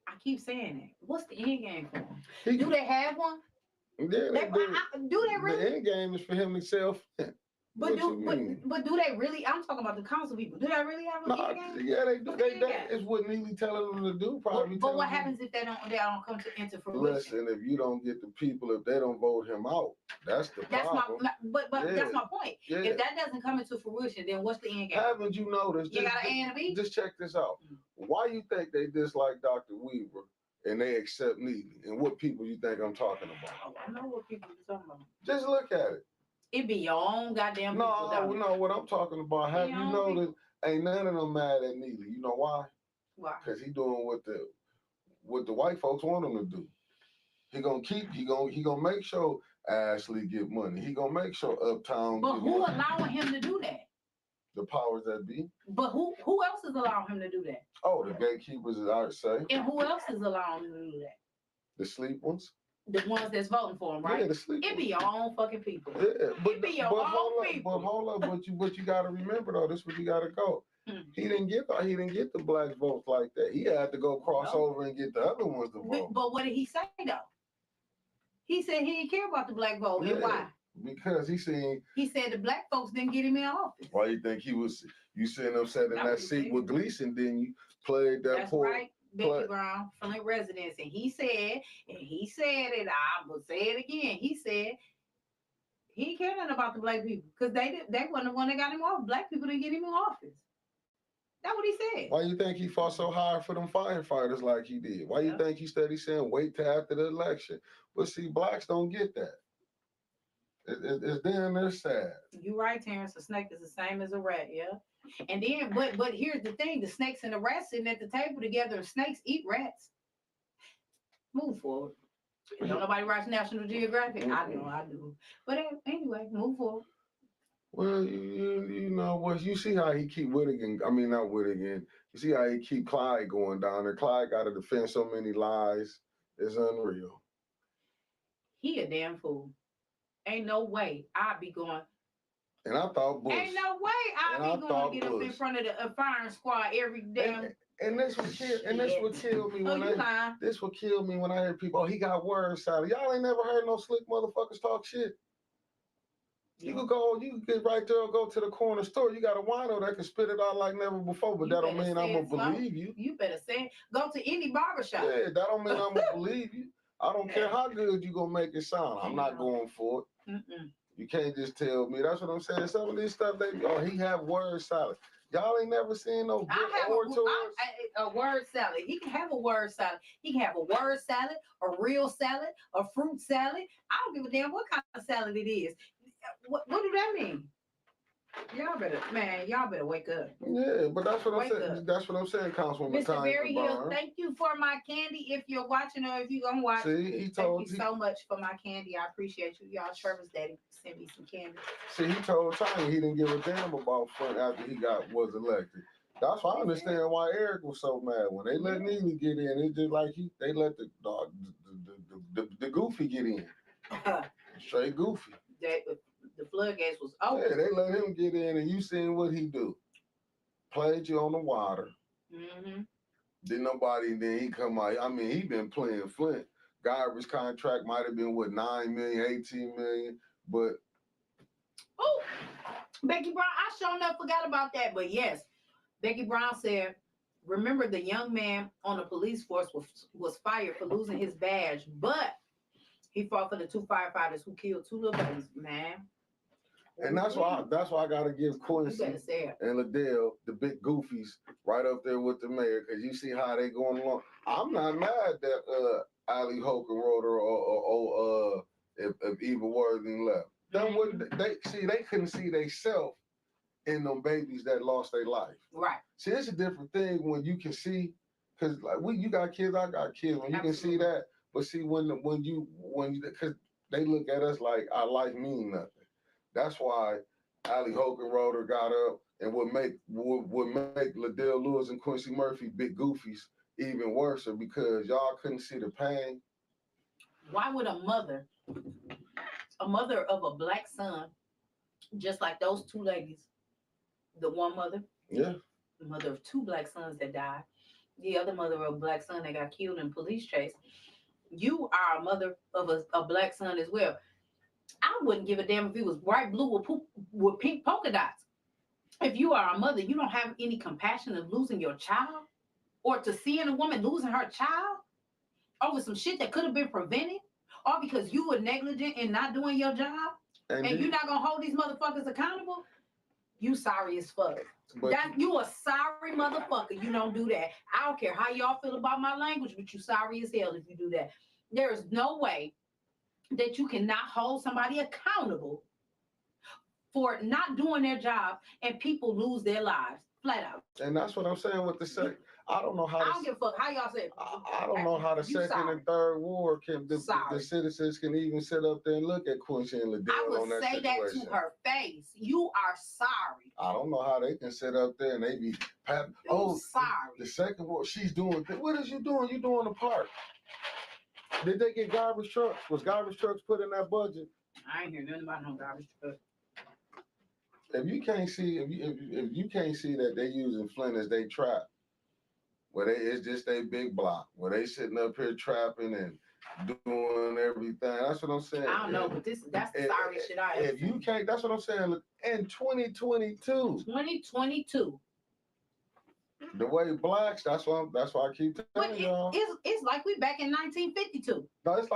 I keep saying that. What's the end game for him? Do they have one? Yeah, do they really? The end game is for him to sell. But do they really? I'm talking about the council people. Do they really have a game? Yeah, they do. It's what Neely telling them to do. Probably. But what happens if they don't come into fruition? Listen, if you don't get the people, if they don't vote him out, that's the problem. That's my point. Yeah. If that doesn't come into fruition, then what's the end game? Haven't you noticed? You got an A and a B? Just check this out. Why you think they dislike Dr. Weaver and they accept Neely? And what people you think I'm talking about? Oh, I know what people you're talking about. Just look at it. It be your own goddamn people. No, what I'm talking about. Have you noticed? Ain't none of them mad at Neely. You know why? Why? Because he doing what the white folks want him to do. He gonna make sure Ashley get money. He gonna make sure Uptown But get who money. allowing him to do that? The powers that be. But who else is allowing him to do that? Oh, the gatekeepers, as I would say. And who else is allowing him to do that? The sleep ones. The ones that's voting for him, right? Yeah, the sleep. It be your own fucking people. Yeah, it be your own people. But hold up, but you gotta remember though, this is where you gotta go. He didn't get the black votes like that. He had to go cross over and get the other ones to vote. But what did he say though? He said he didn't care about the black vote. And why? Because he said the black folks didn't get him in office. Why you think he was? You seen him sat in that seat with Gleason, then you played that. That's right, Becky Brown, Flint residents, and he said it. I will say it again. He said he didn't care nothing about the black people because they wasn't the one that got him off. Black people didn't get him in office. That's what he said. Why you think he fought so hard for them firefighters like he did? Why you think he steady saying wait till after the election? But see, blacks don't get that. It's damn near sad. You're right, Terrence. A snake is the same as a rat, yeah. And then, but here's the thing: the snakes and the rats sitting at the table together, and snakes eat rats. Move forward. Don't nobody watch National Geographic? I do. But anyway, move forward. Well, you know what? You see how he keep Whittigan. I mean, not Whittigan. You see how he keep Clyde going down there. Clyde got to defend so many lies. It's unreal. He a damn fool. Ain't no way I'd be going. And I thought Bush. Ain't no way I'd be going to get up in front of the firing squad every damn. And this would kill me when this would kill me when I hear people. Oh, he got word salad. Y'all ain't never heard no slick motherfuckers talk shit. You could get right there and go to the corner store. You got a wino that can spit it out like never before, but that don't mean I'm gonna believe you. You better say it. Go to any barbershop. Yeah, that don't mean I'm gonna believe you. I don't care how good you gonna make it sound. I'm not going for it. You can't just tell me. That's what I'm saying. Some of this stuff, he have word salad. Y'all ain't never seen no good orators. A word salad. He can have a word salad. He can have a word salad, a real salad, a fruit salad. I don't give a damn what kind of salad it is. What do that mean? Y'all better wake up. Yeah, but that's what I'm saying. That's what I'm saying, Councilwoman. Mr. Barry Hill, thank you for my candy. If you're watching or if you're gonna watch, thank you so much for my candy. I appreciate you. Y'all, Trevor's daddy sent me some candy. See, he told Tanya he didn't give a damn about Flint after he was elected. That's why I understand why Eric was so mad when they let Neely get in. It's just like they let the goofy get in. Straight goofy. The floodgates was open. Yeah, they let him get in, and you seen what he do. Played you on the water. Then he come out. I mean, he been playing Flint. Guyver's contract might have been, 9 million, 18 million, but... Oh, Becky Brown, I sure enough forgot about that, but yes, Becky Brown said, remember the young man on the police force was fired for losing his badge, but he fought for the 2 firefighters who killed 2 little babies, man. And that's why I gotta give Quincy and Liddell, the big goofies, right up there with the mayor, because you see how they going along. I'm not mad that Ali Hokenroder or if Eva Worthing left. They couldn't see themselves in them babies that lost their life. Right. See, it's a different thing when you can see, because like you got kids, I got kids. When you can see that, but see when because they look at us like our life mean nothing. That's why Ali Hokenroder got up and would make Liddell Lewis and Quincy Murphy big goofies even worse because y'all couldn't see the pain. Why would a mother of a black son, just like those 2 ladies, the one mother, the mother of 2 black sons that died, the other mother of a black son that got killed in police chase, you are a mother of a black son as well. I wouldn't give a damn if it was bright blue with pink polka dots. If you are a mother, you don't have any compassion of losing your child or to seeing a woman losing her child over some shit that could have been prevented, all because you were negligent in not doing your job, and you're not going to hold these motherfuckers accountable. You sorry as fuck. You a sorry motherfucker. You don't do that. I don't care how y'all feel about my language, but you sorry as hell if you do that. There is no way that you cannot hold somebody accountable for not doing their job and people lose their lives flat out. And that's what I'm saying with the sex. I don't know how. I don't give a fuck how y'all say it. I don't know how the second and third ward can the citizens can even sit up there and look at Quincy and Liddell on that situation. I would say that to her face. You are sorry. I don't know how they can sit up there and they be sorry. The second ward, she's doing. What is you doing? You doing the park? Did they get garbage trucks? Was garbage trucks put in that budget? I ain't hear nothing about no garbage trucks. If you can't see, if you can't see that they using Flint as they trap, where it's just a big block where they sitting up here trapping and doing everything. That's what I'm saying. I don't know, but that's the sorry shit I ever. If you can't, that's what I'm saying. In 2022. The way blacks, that's why I keep telling y'all. It's like we back in 1952. It's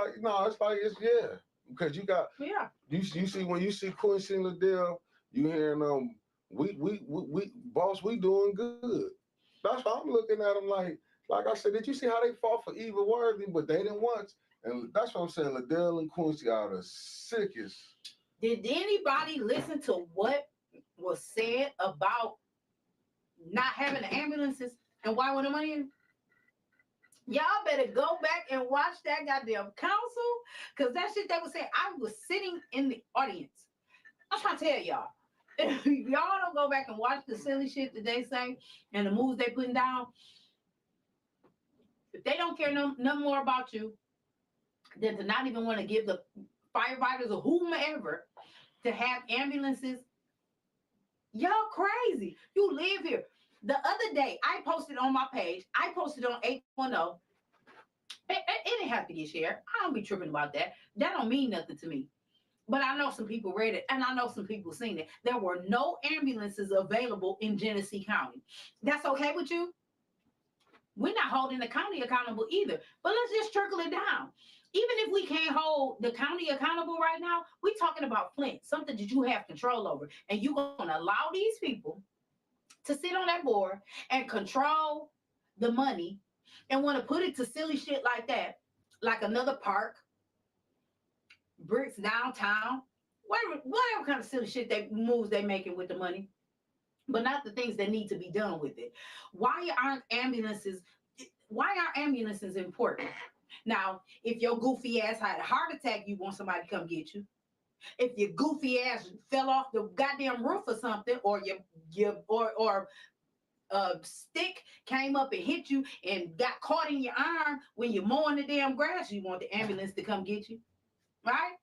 because you got you see when you see Quincy and Liddell, you hearing we boss, we doing good. That's why I'm looking at them like I said, did you see how they fought for Eva Worthy, but they didn't once? And that's what I'm saying. Liddell and Quincy are the sickest. Did anybody listen to what was said about not having the ambulances and why were the money in? Y'all better go back and watch that goddamn council, because that shit they was saying, I was sitting in the audience. I'm trying to tell y'all, if y'all don't go back and watch the silly shit that they say and the moves they putting down, if they don't care no more about you than to not even want to give the firefighters or whomever to have ambulances, y'all crazy. You live here. The other day, I posted on my page, I posted on 810. It didn't have to get shared. I don't be tripping about that. That don't mean nothing to me. But I know some people read it, and I know some people seen it. There were no ambulances available in Genesee County. That's okay with you? We're not holding the county accountable either. But let's just trickle it down. Even if we can't hold the county accountable right now, we're talking about Flint, something that you have control over. And you're going to allow these people to sit on that board and control the money and want to put it to silly shit like that, like another park, bricks downtown, whatever kind of silly shit moves they making with the money, but not the things that need to be done with it. Why aren't ambulances important? Now, if your goofy ass had a heart attack, you want somebody to come get you. If your goofy ass fell off the goddamn roof or something, or stick came up and hit you and got caught in your arm when you're mowing the damn grass, you want the ambulance to come get you, right?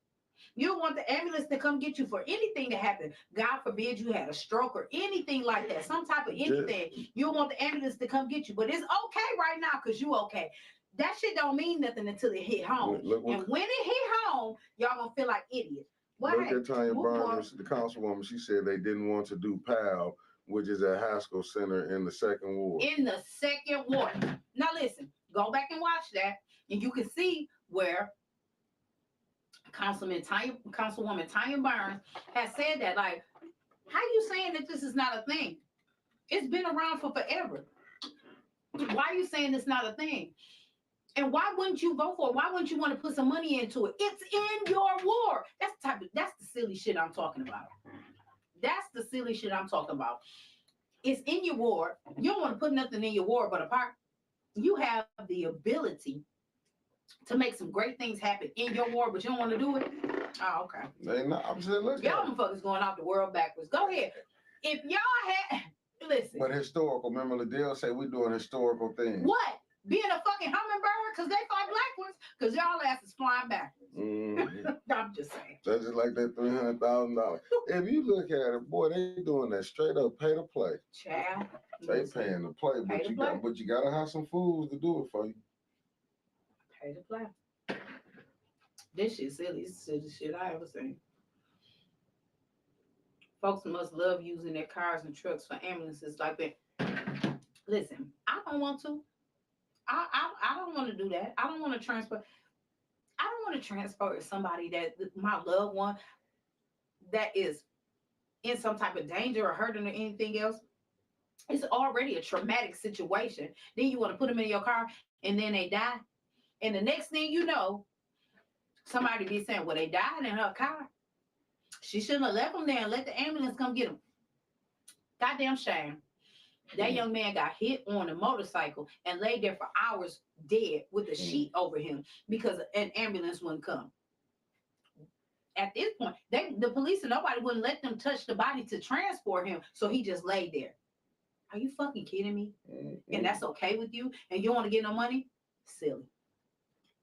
You don't want the ambulance to come get you for anything to happen. God forbid you had a stroke or anything like that, some type of anything. You don't want the ambulance to come get you, but it's okay right now because you okay. That shit don't mean nothing until it hit home. And when it hit home, y'all gonna feel like idiots. Look at Tanya Barnes, the councilwoman. She said they didn't want to do PAL, which is at Haskell Center in the second ward. In the second ward. Now listen, go back and watch that, and you can see where Councilwoman Tanya Barnes has said that. Like, how you saying that this is not a thing? It's been around for forever. Why are you saying it's not a thing? And why wouldn't you vote for it? Why wouldn't you want to put some money into it? It's in your ward. That's the silly shit I'm talking about. That's the silly shit I'm talking about. It's in your ward. You don't want to put nothing in your ward but a park. You have the ability to make some great things happen in your ward, but you don't want to do it. Oh, okay. I'm just looking. Y'all motherfuckers going off the world backwards. Go ahead. If y'all had listen. But historical. Remember, Liddell said we're doing historical things. What? Being a fucking hummingbird because they fight black ones? Because y'all asses flying backwards. Mm-hmm. I'm just saying. That's just like that $300,000. If you look at it, boy, they doing that straight up pay to play. Child. They paying to play, but you gotta have some fools to do it for you. Pay to play. This shit silly. It's the silly shit I ever seen. Folks must love using their cars and trucks for ambulances like that. Listen, I don't want to. I don't want to do that. I don't want to transfer. I don't want to transport somebody that my loved one that is in some type of danger or hurting or anything else. It's already a traumatic situation. Then you want to put them in your car and then they die. And the next thing you know, somebody be saying, well, they died in her car. She shouldn't have left them there and let the ambulance come get them. Goddamn shame. That young man got hit on a motorcycle and laid there for hours dead with a sheet over him because an ambulance wouldn't come. At this point, the police and nobody wouldn't let them touch the body to transport him, so he just laid there. Are you fucking kidding me? And that's okay with you? And you don't want to get no money? Silly.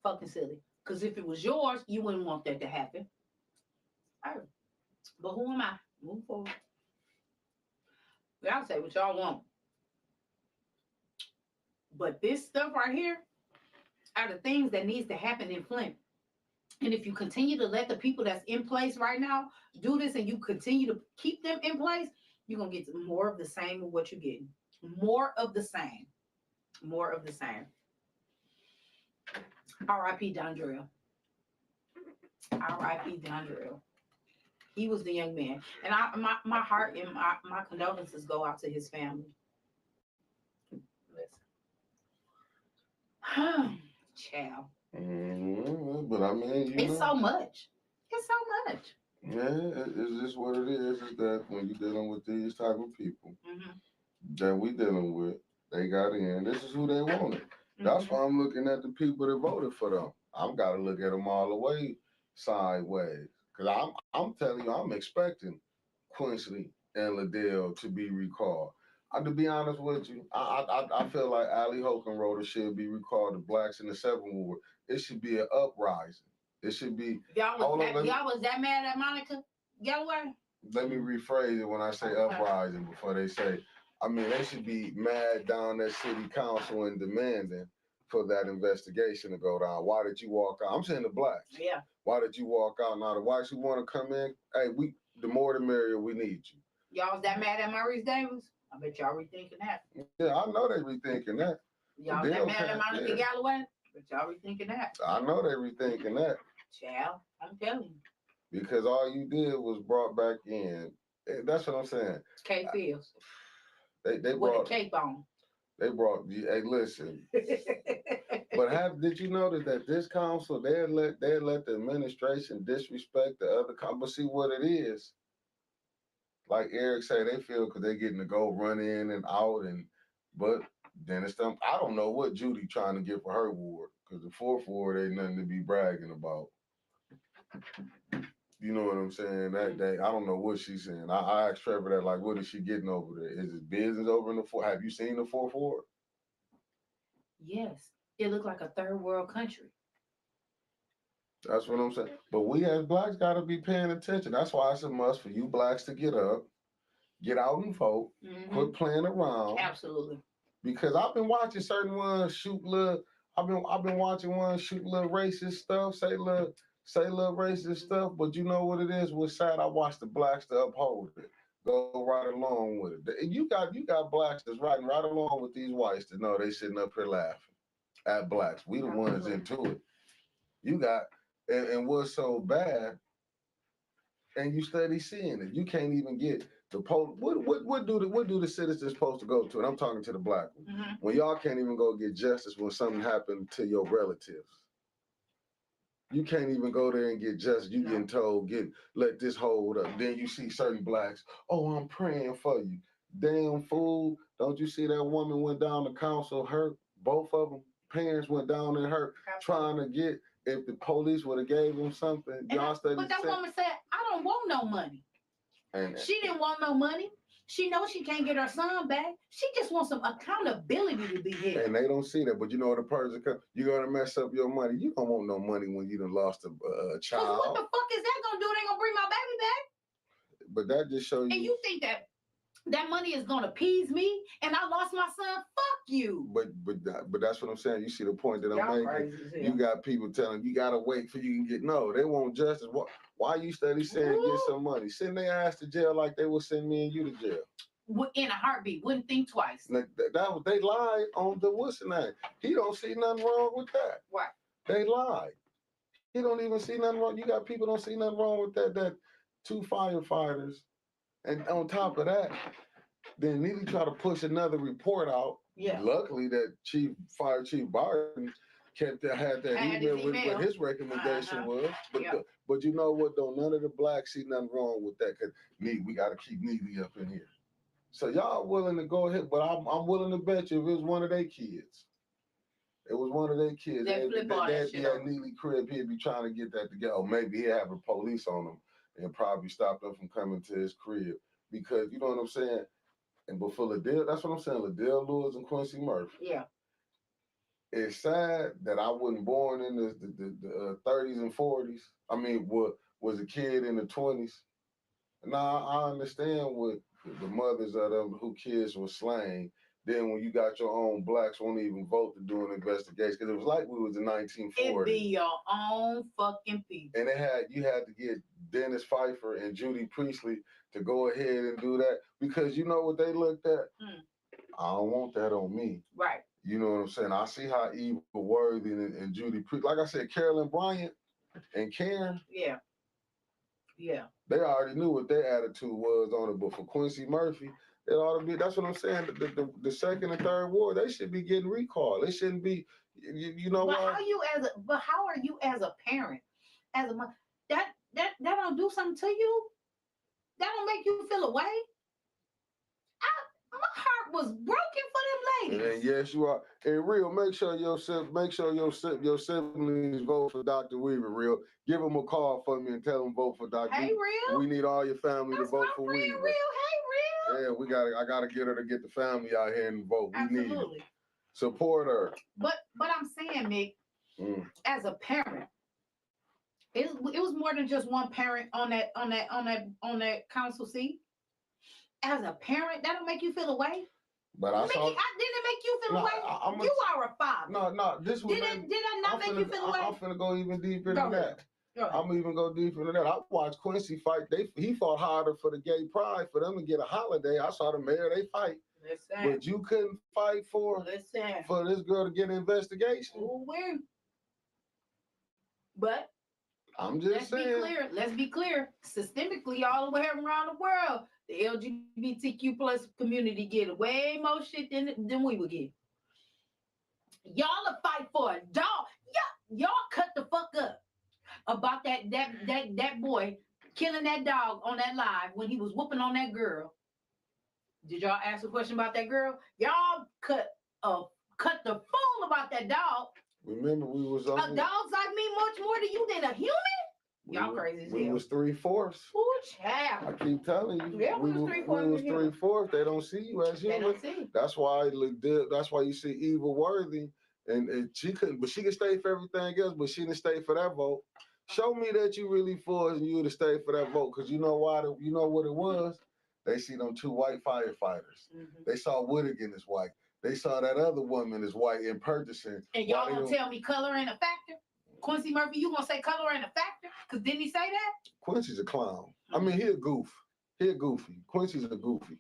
Fucking silly. Because if it was yours, you wouldn't want that to happen. All right. But who am I? Move forward. Y'all say what y'all want. But this stuff right here are the things that needs to happen in Flint. And if you continue to let the people that's in place right now do this and you continue to keep them in place, you're going to get more of the same of what you're getting. More of the same. More of the same. R.I.P. Dondrell. R.I.P. Dondrell. He was the young man. And my heart and my condolences go out to his family. Listen. Child. But I mean, it's so much. It's so much. Yeah, it's just what it is. Is that when you're dealing with these type of people that we dealing with, they got in. This is who they wanted. That's why I'm looking at the people that voted for them. I'm got to look at them all the way sideways. Because I'm telling you, I'm expecting Quincy and Liddell to be recalled. To be honest with you, I feel like Ali Hokenroder should be recalled. The blacks in the 7th Ward. It should be an uprising. It should be. Y'all was that mad at Monica Galloway? Let me rephrase it when I say uprising before they say. I mean, they should be mad down at city council and demanding for that investigation to go down. Why did you walk out? I'm saying the blacks. Yeah. Why did you walk out? Now the whites who want to come in, hey, the more the merrier. We need you. Y'all was that mad at Maurice Davis? I bet y'all rethinking that. Yeah, I know they rethinking that. Y'all that mad at Monica Galloway? But y'all rethinking that. I know they rethinking that. Child, I'm telling you. Because all you did was brought back in. That's what I'm saying. Kate Fields. They with brought a cape on. They brought. Hey, listen. But did you notice that this council they let the administration disrespect the other council? But see what it is. Like Eric said, they feel because they're getting to go run in and out, but then it's them. I don't know what Judy trying to get for her ward because the 4th Ward ain't nothing to be bragging about. You know what I'm saying? That day, I don't know what she's saying. I asked Trevor that, like, what is she getting over there? Is it business over in the 4th? Have you seen the 4th Ward? Yes, it looked like a third world country. That's what I'm saying. But we as blacks got to be paying attention. That's why it's a must for you blacks to get up, get out and vote, quit playing around. Absolutely. Because I've been watching certain ones shoot little. I've been watching ones shoot little racist stuff, say little racist stuff. But you know what it is? What's sad? I watched the blacks to uphold it, go right along with it. And you got blacks that's riding right along with these whites that know they sitting up here laughing at blacks. We the ones into it. You got. And what's so bad, and you steady seeing it. You can't even get the poll. What do the citizens supposed to go to? And I'm talking to the black ones. When y'all can't even go get justice when something happened to your relatives. You can't even go there and get justice. You getting told, let this hold up. Then you see certain blacks, oh, I'm praying for you. Damn fool. Don't you see that woman went down to council hurt? Both of them, parents went down and hurt, trying to get. If the police would have gave them something, y'all studied. But that woman said, I don't want no money. And she didn't want no money. She knows she can't get her son back. She just wants some accountability to be here. And they don't see that. But you know what the person comes, you're going to mess up your money. You don't want no money when you done lost a child. What the fuck is that going to do? They going to bring my baby back? But that just shows you. And you think that money is going to appease me and I lost my son? Fuck you. But that's what I'm saying. You see the point that I'm making? You got people telling you got to wait for you can get. No, they want justice. Why you study saying get some money? Send their ass to jail like they would send me and you to jail. In a heartbeat. Wouldn't think twice. They lied on the what's the name. He don't see nothing wrong with that. Right. They lied. He don't even see nothing wrong. You got people don't see nothing wrong with that. That 2 firefighters. And on top of that, then Neely tried to push another report out. Yeah. Luckily, that Fire Chief Barton had that email with what his recommendation was. But you know what, though? None of the blacks see nothing wrong with that. Because we got to keep Neely up in here. So y'all willing to go ahead, but I'm willing to bet you if it was one of their kids. It was one of their kids. They flip all that shit at Neely crib, he'd be trying to get that together. Or maybe he'd have the police on him and probably stop them from coming to his crib. Because you know what I'm saying? And but for Liddell, that's what I'm saying. Liddell Lewis and Quincy Murphy. Yeah. It's sad that I wasn't born in the 30s and 40s. I mean, was a kid in the 20s. Now I understand what the mothers of them who kids were slain. Then when you got your own blacks won't even vote to do an investigation because it was like we was in 1940. It be your own fucking people. And you had to get Dennis Pfeiffer and Judy Priestley to go ahead and do that because you know what they looked at. I don't want that on me. Right. You know what I'm saying? I see how Eva Worthy and Judy Priestley, like I said, Carolyn Bryant and Karen. Yeah. Yeah. They already knew what their attitude was on it, but for Quincy Murphy, it ought to be. That's what I'm saying. The second and third ward, they should be getting recalled. They shouldn't be. You know but what? How are you as a parent, as a mother? That don't do something to you. That don't make you feel away. My heart was broken for them ladies. And yes, you are. And real, make sure your siblings vote for Dr. Weaver. Real, give them a call for me and tell them vote for Dr. Hey, Real. We need all your family That's to vote my for friend, Weaver. Real. Hey, Real. Yeah, I gotta get her to get the family out here and vote. We Absolutely. need it. Support her. But I'm saying, Mick, as a parent, it was more than just one parent on that council seat. As a parent, that'll make you feel away. But didn't it make you feel away? You are a father. No, this was. Did it not make you feel away? I'm finna go even deeper into that. I'm even go deeper into that. I watched Quincy fight. He fought harder for the gay pride for them to get a holiday. I saw the mayor they fight. Listen. But you couldn't fight for this girl to get an investigation. Ooh, where? But I'm just saying. Let's be clear. Systemically, all the way around the world, the LGBTQ plus community get way more shit than we would get. Y'all will fight for a dog. Y'all cut the fuck up about that boy killing that dog on that live when he was whooping on that girl. Did y'all ask a question about that girl? Y'all cut the fool about that dog. Remember, we was on. A dog's like me much more to you than a human. Y'all crazy as hell. We was 3/4. Ooh, child. I keep telling you. Yeah, we was 3/4. We was 3/4. They don't see you as human. They don't see. That's why you see Eva Worthy, and she couldn't, but she could stay for everything else, but she didn't stay for that vote. Show me that you really for it and you would have stayed for that vote, because you know why? You know what it was? They see them two white firefighters. Mm-hmm. They saw Whittakin as white. They saw that other woman as white in Purchasing. And y'all gonna tell me color ain't a factor? Quincy Murphy, you gonna say color ain't a factor? Because didn't he say that? Quincy's a clown. I mean, he a goof. He a goofy. Quincy's a goofy.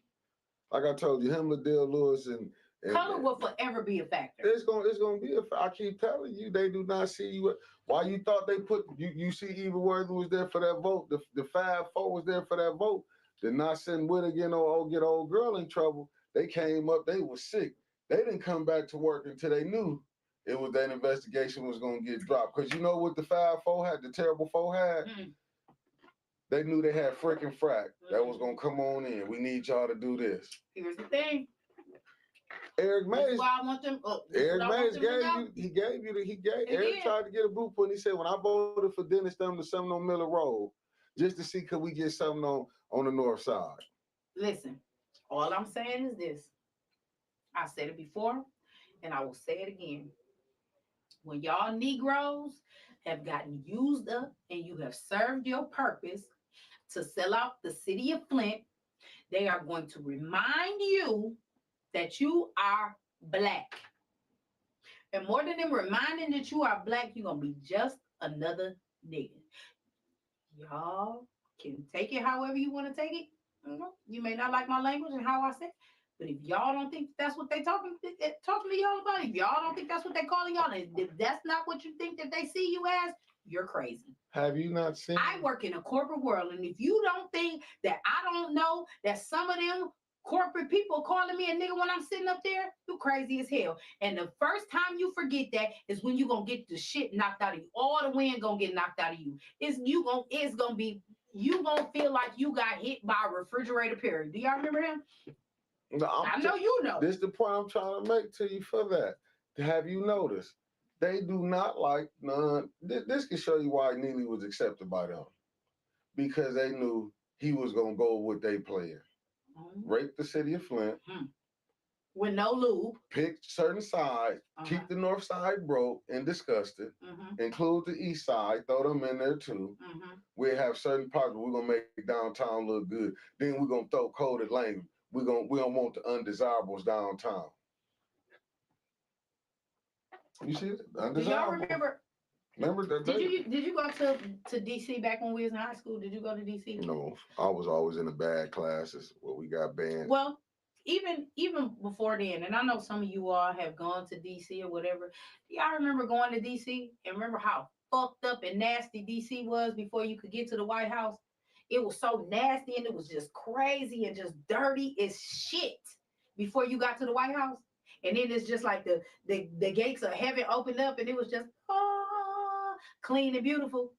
Like I told you, him, Liddell Lewis, and color will forever be a factor. It's gonna be a factor. I keep telling you, they do not see you. Why you thought they put you see Eva Worthy was there for that vote. The 5-4 was there for that vote. Did not send Whittakin or get old girl in trouble. They came up, they were sick. They didn't come back to work until they knew it was that investigation was gonna get dropped. Because you know what the 5-4 had, the terrible 4 had? Mm-hmm. They knew they had freaking frack that was gonna come on in. We need y'all to do this. Here's the thing. Eric Mays. Why I want them. Eric Mays gave you. Eric tried to get a blueprint. He said, when I voted for Dennis Thumb to something on Miller Road, just to see could we get something on the north side. Listen, all I'm saying is this. I said it before, and I will say it again. When y'all Negroes have gotten used up and you have served your purpose to sell out the city of Flint, they are going to remind you that you are black. And more than them reminding that you are black, you're going to be just another nigga. Y'all can take it however you want to take it. You may not like my language and how I say it, but if y'all don't think that's what they talking to y'all about, if y'all don't think that's what they calling y'all, if that's not what you think that they see you as, you're crazy. Have you not seen? I work in a corporate world, and if you don't think that I don't know that some of them corporate people calling me a nigga when I'm sitting up there, you crazy as hell. And the first time you forget that is when you gonna get the shit knocked out of you. All the wind gonna get knocked out of you. You gonna feel like you got hit by a refrigerator period. Do y'all remember him? No, I know you know. This is the point I'm trying to make to you for that. Have you noticed? They do not like none. This can show you why Neely was accepted by them. Because they knew he was going to go with they plan. Rape the city of Flint. With no lube. Pick certain sides. Keep the north side broke and disgusted. Include the east side. Throw them in there too. We have certain parts where we're going to make downtown look good. Then we're going to throw coded language. We don't want the undesirables downtown. You see it? Do y'all remember? Remember that? Did you go to DC back when we was in high school? Did you go to DC? No, I was always in the bad classes where we got banned. Well, even before then, and I know some of you all have gone to DC or whatever. Do y'all remember going to DC and remember how fucked up and nasty DC was before you could get to the White House? It was so nasty and it was just crazy and just dirty as shit before you got to the White House. And then it's just like the gates of heaven opened up and it was just clean and beautiful.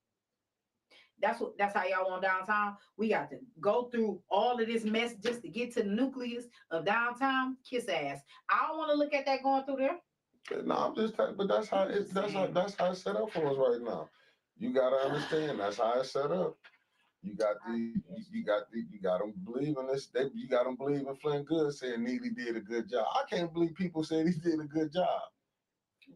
That's how y'all want downtown. We got to go through all of this mess just to get to the nucleus of downtown. Kiss ass. I don't want to look at that going through there. No, I'm just but that's how it's set up for us right now. You gotta understand that's how it's set up. You got them believing this. You got them believing Flint Good saying Neely did a good job. I can't believe people said he did a good job.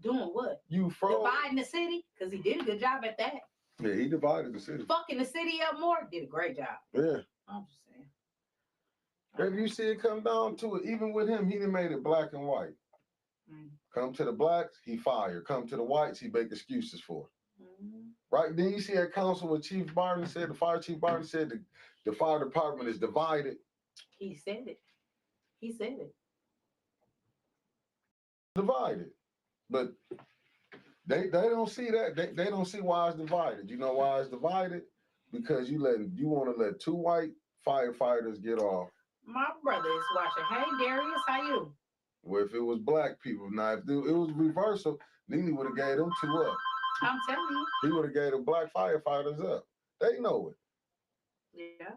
Doing what? You froze. Dividing the city? Because he did a good job at that. Yeah, he divided the city. Fucking the city up more. Did a great job. Yeah. I'm just saying. If you see it come down to it, even with him, he done made it black and white. Come to the blacks, he fired. Come to the whites, he make excuses for. Right? Then you see at council what Chief Barton said, the fire chief Barton said the fire department is divided. He said it. He said it. Divided. But they don't see that. They don't see why it's divided. You know why it's divided? Because you want to let 2 white firefighters get off. My brother is watching. Hey Darius, how you? Well, if it was black people, now if it was reversal, Neely would have gave them 2 up. I'm telling you. He would have gave the black firefighters up. They know it. Yeah.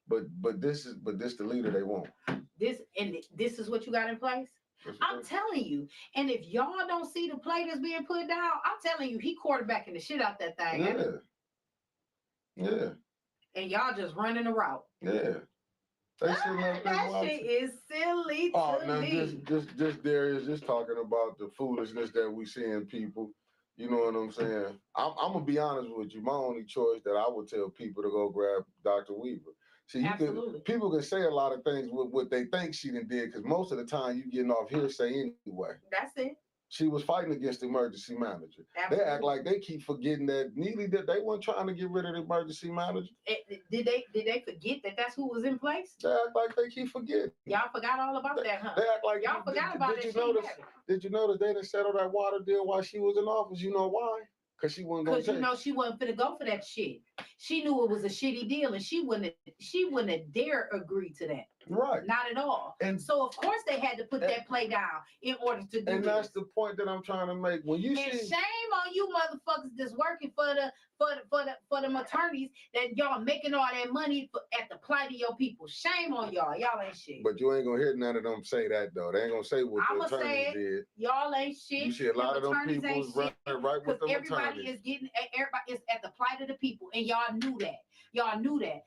But this the leader they want. This is what you got in place? I'm telling you. And if y'all don't see the play that's being put down, I'm telling you, he quarterbacking the shit out that thing. Yeah. Yeah. And y'all just running the route. Yeah. They sitting up there that shit is silly to me. Just Darius just talking about the foolishness that we see in people. You know what I'm saying? I'm gonna be honest with you. My only choice that I would tell people to go grab Dr. Weaver. See, people can say a lot of things with what they think she done did, because most of the time you getting off hearsay anyway. That's it. She was fighting against the emergency manager. Absolutely. They act like they keep forgetting that Neely that they weren't trying to get rid of the emergency manager. Did they forget that that's who was in place? They act like they keep forgetting. Y'all forgot all about that, huh? They act like y'all forgot about it. Did you notice they didn't settle that water deal while she was in office? You know why? Because she wasn't going to. Because you know she wasn't finna go for that shit. She knew it was a shitty deal, and she wouldn't have dare agree to that. Right. Not at all. And so of course they had to put that play down in order to do. And that's the point that I'm trying to make. When you see, shame on you motherfuckers that's working for the attorneys that y'all making all that money at the plight of your people. Shame on y'all. Y'all ain't shit. But you ain't gonna hear none of them say that though. They ain't gonna say what the attorneys did. Y'all ain't shit. You see a lot of them people right with them everybody attorneys. Everybody is at the plight of the people, and y'all knew that. Y'all knew that.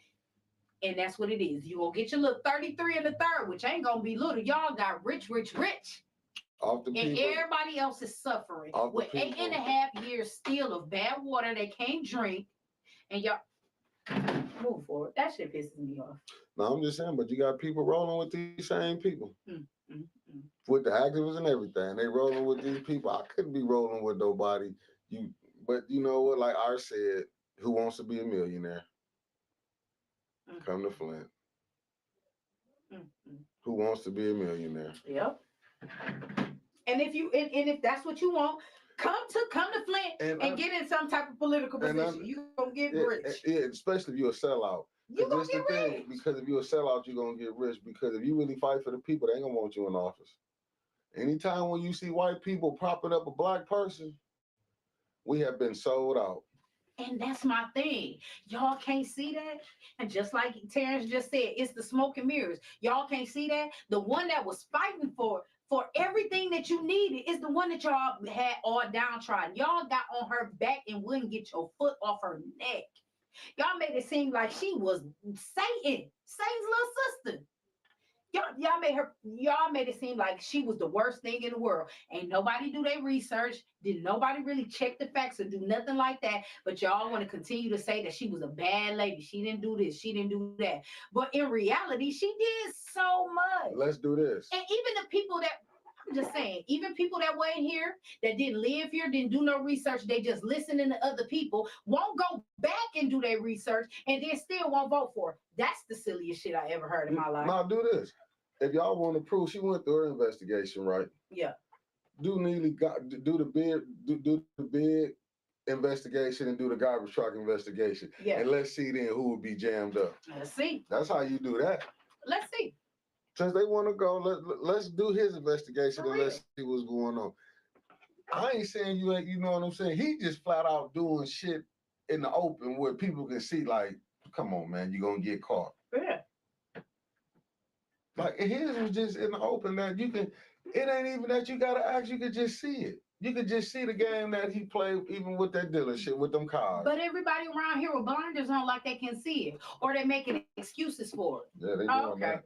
And that's what it is. You gonna get your little 33 in the third, which ain't gonna be little. Y'all got rich. Off the and people, everybody else is suffering with 8.5 years still of bad water they can't drink. And y'all move forward. That shit pisses me off. No, I'm just saying, but you got people rolling with these same people. With the activists and everything. They rolling with these people. I couldn't be rolling with nobody. But you know what, like I said, who wants to be a millionaire? Come to Flint. Who wants to be a millionaire? Yep. And if that's what you want, come to Flint and get in some type of political position. You gonna get rich. Yeah, especially if you're a sellout. You gonna get rich. Because if you're a sellout, you're gonna get rich. Because if you really fight for the people, they ain't gonna want you in office. Anytime when you see white people propping up a black person, we have been sold out. And that's my thing. Y'all can't see that. And just like Terrence just said, it's the smoke and mirrors. Y'all can't see that. The one that was fighting for everything that you needed is the one that y'all had all downtrodden. Y'all got on her back and wouldn't get your foot off her neck. Y'all made it seem like she was Satan's little sister. Y'all made it seem like she was the worst thing in the world. Ain't nobody do their research. Did nobody really check the facts or do nothing like that? But y'all want to continue to say that she was a bad lady. She didn't do this. She didn't do that. But in reality, she did so much. Let's do this. And even the people that I'm just saying, even people that were in here that didn't live here, didn't do no research, they just listening to other people, won't go back and do their research, and then still won't vote for her. That's the silliest shit I ever heard in my life. Now do this. If y'all want to prove she went through her investigation, right? Yeah. Do the big investigation and do the garbage truck investigation. Yeah. And let's see then who would be jammed up. Let's see. That's how you do that. Let's see. Since they want to go, let's do his investigation and let's see what's going on. I ain't saying you ain't, you know what I'm saying? He just flat out doing shit in the open where people can see, like, come on, man, you're going to get caught. Yeah. Like, his was just in the open that you can, it ain't even that you got to ask, you could just see it. You could just see the game that he played, even with that dealership, with them cars. But everybody around here with blinders on like they can see it, or they making excuses for it. Yeah, they doing okay. that.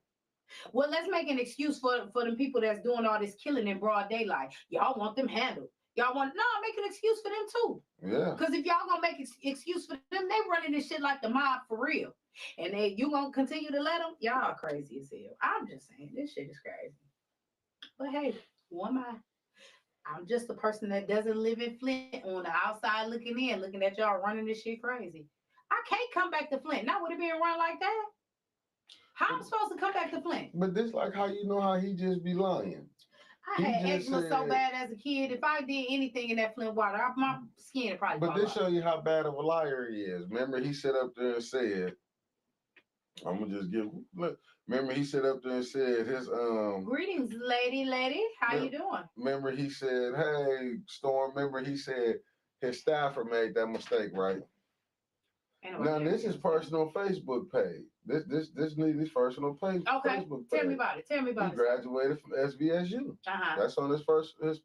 Well, let's make an excuse for them people that's doing all this killing in broad daylight. Y'all want them handled. Y'all want make an excuse for them too. Yeah. Because if y'all gonna make an excuse for them, they running this shit like the mob for real. And you gonna continue to let them? Y'all crazy as hell. I'm just saying, this shit is crazy. But hey, who am I? I'm just a person that doesn't live in Flint on the outside looking in, looking at y'all running this shit crazy. I can't come back to Flint. Not with it being run like that. How am I supposed to come back to Flint? But this like how you know how he just be lying. I had eczema so bad as a kid. If I did anything in that Flint water, my skin would probably But this show you how bad of a liar he is. Remember, he sat up there and said, I'm gonna just give look. Remember, he sat up there and said his greetings, lady. How you doing? Remember, he said, hey, Storm. Remember, he said his staffer made that mistake, right? Now this is personal Facebook page. This need his personal page. Okay. Facebook page. Tell me about it. He graduated from SVSU. That's on his personal his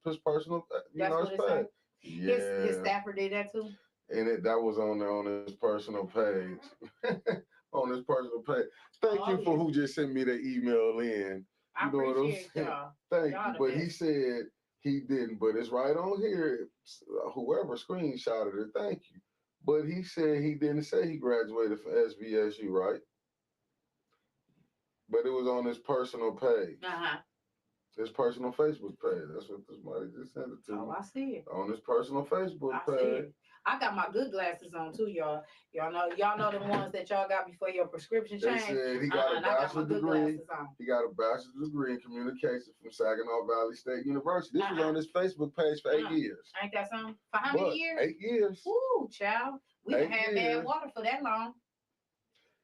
page. Yeah. His staffer did that too. And that was on his personal page. On his personal page. Thank you for who just sent me the email in. I appreciate y'all. Thank you. But he said he didn't. But it's right on here. Whoever screenshotted it, thank you. But he said he didn't say he graduated from SVSU, right? But it was on his personal page. His personal Facebook page. That's what somebody just sent it to me. Oh, I see it. On his personal Facebook page. I got my good glasses on too, y'all. Y'all know the ones that y'all got before your prescription changed. They said he got a bachelor's degree. He got a bachelor's degree in communication from Saginaw Valley State University. This was on his Facebook page for 8 years. Ain't that something? For how many years? 8 years. Ooh, child. We done had bad water for that long.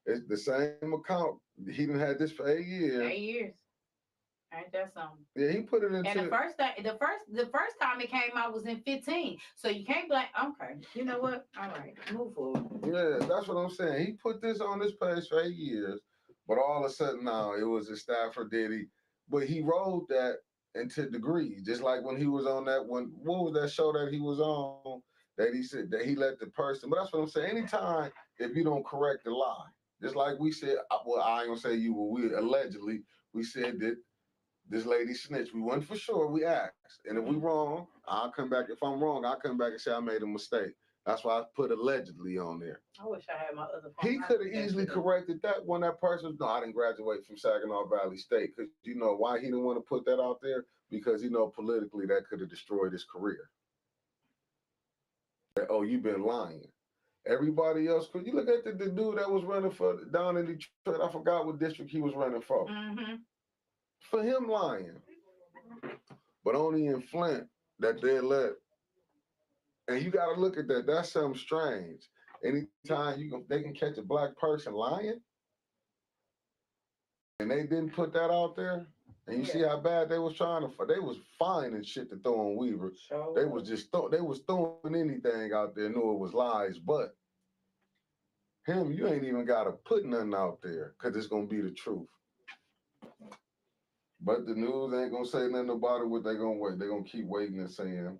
It's the same account. He done had this for 8 years. 8 years. Ain't that something? Yeah, he put it into. And the first time it came out was in 15. So you can't blame. Okay, you know what? All right, move forward. Yeah, that's what I'm saying. He put this on his page for 8 years, but all of a sudden now it was a Stafford Diddy. But he rolled that into degrees, just like when he was on that one. What was that show that he was on? That he said that he let the person. But that's what I'm saying. Anytime if you don't correct the lie, just like we said. Well, I ain't gonna say you, but we allegedly we said that. This lady snitched. We wasn't for sure. We asked. And if we wrong, I'll come back. If I'm wrong, I'll come back and say I made a mistake. That's why I put allegedly on there. I wish I had my other phone. He could have easily corrected that when that person, no, I didn't graduate from Saginaw Valley State. Because you know why he didn't want to put that out there? Because, politically that could have destroyed his career. Oh, you've been lying. Everybody else, because you look at the dude that was running for down in Detroit, I forgot what district he was running for. For him lying, but only in Flint that they let. And you got to look at that. That's something strange. Anytime they can catch a black person lying, and they didn't put that out there. And you see how bad they was trying to. They was finding shit to throw on Weaver. Sure. They was just they was throwing anything out there, knew it was lies. But him, you ain't even gotta put nothing out there, cause it's gonna be the truth. But the news ain't gonna say nothing about it. What they gonna wait? They gonna keep waiting and saying.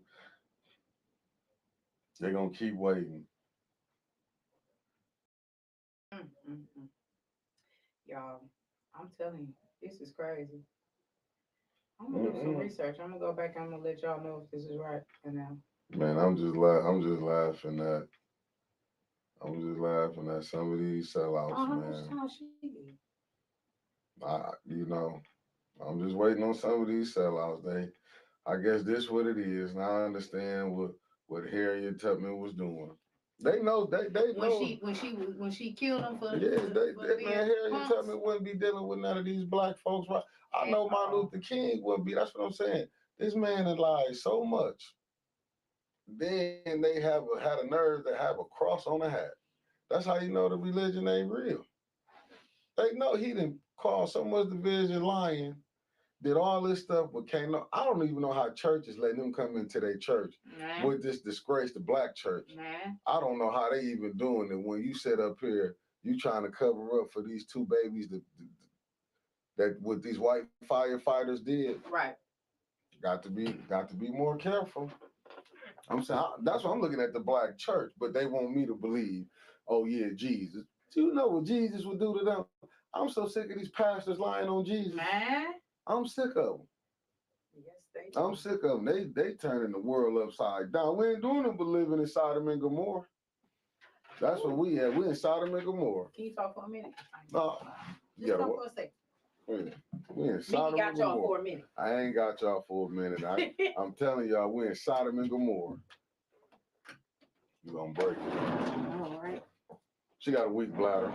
They gonna keep waiting. Mm-mm-mm. Y'all, I'm telling you, this is crazy. I'm gonna do some research. I'm gonna go back. I'm gonna let y'all know if this is right. And now, man, I'm just laughing at. I'm just laughing at some of these sellouts, how man. much time she get? You know, I'm just waiting on some of these sellouts. I guess this what it is, and I understand what Harriet Tubman was doing. They know, they know. When she killed him for Man, Harriet Tubman wouldn't be dealing with none of these black folks, right? I know Martin Luther King wouldn't be. That's what I'm saying. This man had lied so much. Then they had a nerve to have a cross on a hat. That's how you know the religion ain't real. They know he didn't cause so much division, lying, did all this stuff, but can't know. I don't even know how churches letting them come into their church with this disgrace, the black church. I don't know how they even doing it when you sit up here, you trying to cover up for these two babies that what these white firefighters did. Right. Got to be more careful. I'm saying that's why I'm looking at the black church, but they want me to believe, oh yeah, Jesus. Do you know what Jesus would do to them? I'm so sick of these pastors lying on Jesus. Man. I'm sick of them. Yes, they do. I'm sick of them. They turning the world upside down. We ain't doing them but living in Sodom and Gomorrah. That's what we at. We in Sodom and Gomorrah. Can you talk for a minute? No, just talk for a second. We in Sodom and Gomorrah. Y'all for a minute. I ain't got y'all for a minute. I'm telling y'all, we in Sodom and Gomorrah. You gonna break it. All right. She got a weak bladder.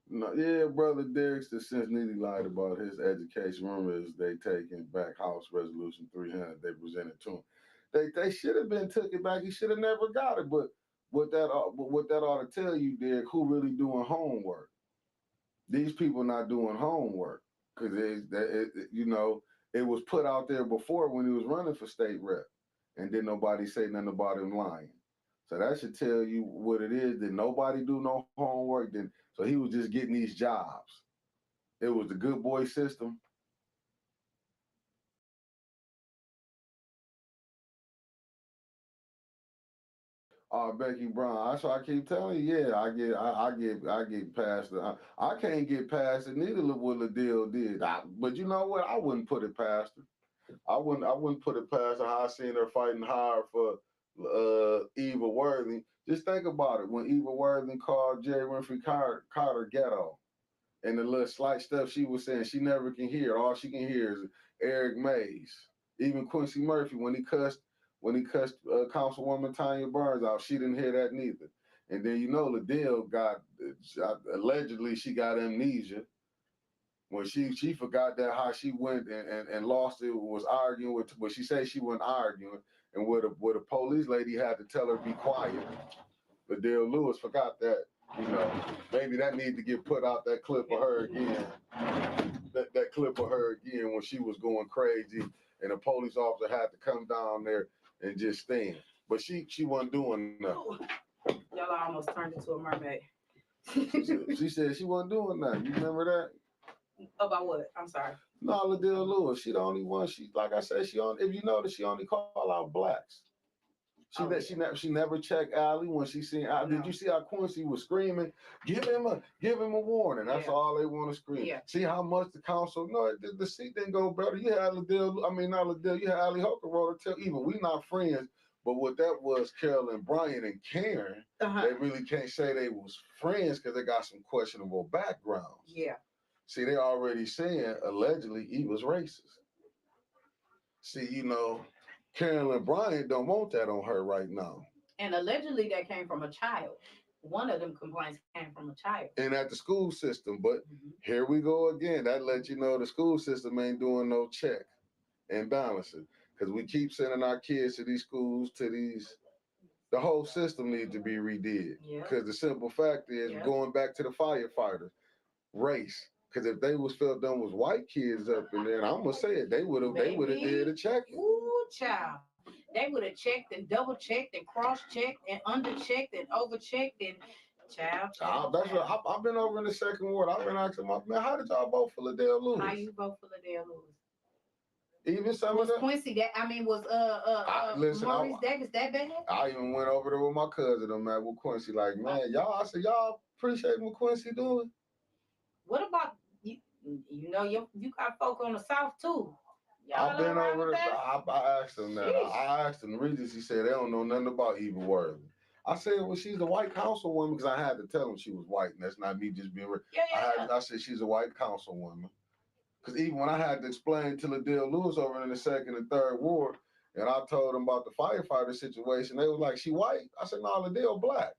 No, yeah, brother Derek, since Neely lied about his education, remember they taking back House Resolution 300 they presented to him. They should have been took it back. He should have never got it. But what that ought to tell you, Derek, who really doing homework? These people not doing homework because it was put out there before when he was running for state rep, and then nobody say nothing about him lying. So that should tell you what it is. Did nobody do no homework? Then so he was just getting these jobs. It was the good boy system. Becky Brown. That's why I keep telling you. Yeah, I get past it. I can't get past it. Neither what Liddell did. But you know what? I wouldn't put it past her. I wouldn't put it past her. How I seen her fighting hard for Eva Worthing. Just think about it. When Eva Worthing called Jerry Winfrey Carter ghetto, and the little slight stuff she was saying, she never can hear. All she can hear is Eric Mays. Even Quincy Murphy, when he cussed Councilwoman Tanya Burns out, she didn't hear that neither. And then Liddell got allegedly she got amnesia when she forgot that how she went and lost it, was arguing with, but she said she wasn't arguing, and where the police lady had to tell her be quiet. But Dale Lewis forgot that. Maybe that need to get put out, that clip of her again. That clip of her again when she was going crazy and a police officer had to come down there and just stand. But she wasn't doing nothing. Y'all almost turned into a mermaid. She said she wasn't doing nothing. You remember that? About what? I'm sorry. No, Liddell Lewis. She the only one. She, like I said, if you notice, she only call out blacks. She never checked Allie when she seen. No. Did you see how Quincy was screaming? Give him a warning. That's all they want to scream. Yeah. See how much the council. No, the seat didn't go better. You had Liddell. I mean, not Liddell. You had Allie Hooker wrote to tell even we not friends. But what that was, Carolyn Bryant and Karen, they really can't say they was friends because they got some questionable backgrounds. Yeah. See, they already saying allegedly he was racist. See, Carolyn Bryant don't want that on her right now. And allegedly that came from a child. One of them complaints came from a child. And at the school system, but here we go again. That lets you know the school system ain't doing no check and balancing. Because we keep sending our kids to these schools, the whole system needs to be redid. Because the simple fact is, going back to the firefighters, race. Because if they was felt them was white kids up in there, and I'm gonna say it, they would have did a check. Ooh, child. They would have checked and double checked and cross checked and under checked and over checked and That's what I've been over in the second ward. I've been asking my man, how did y'all vote for Liddell Lewis? How you vote for Liddell Lewis? Even some was of them. Quincy that I mean was Maurice Davis that bad? I even went over there with my cousin. I'm at with Quincy. Like, man, y'all. I said, y'all appreciate what Quincy doing. What about you? You know, you got folk on the south too. Y'all I've been over there. I asked them that. I asked them. Regency said they don't know nothing about Eva Worthy. I said, well, she's a white councilwoman because I had to tell them she was white, and that's not me just being. I said she's a white councilwoman. Because even when I had to explain to Liddell Lewis over in the second and third ward, and I told them about the firefighter situation, they was like, she white? I said, no, Liddell black.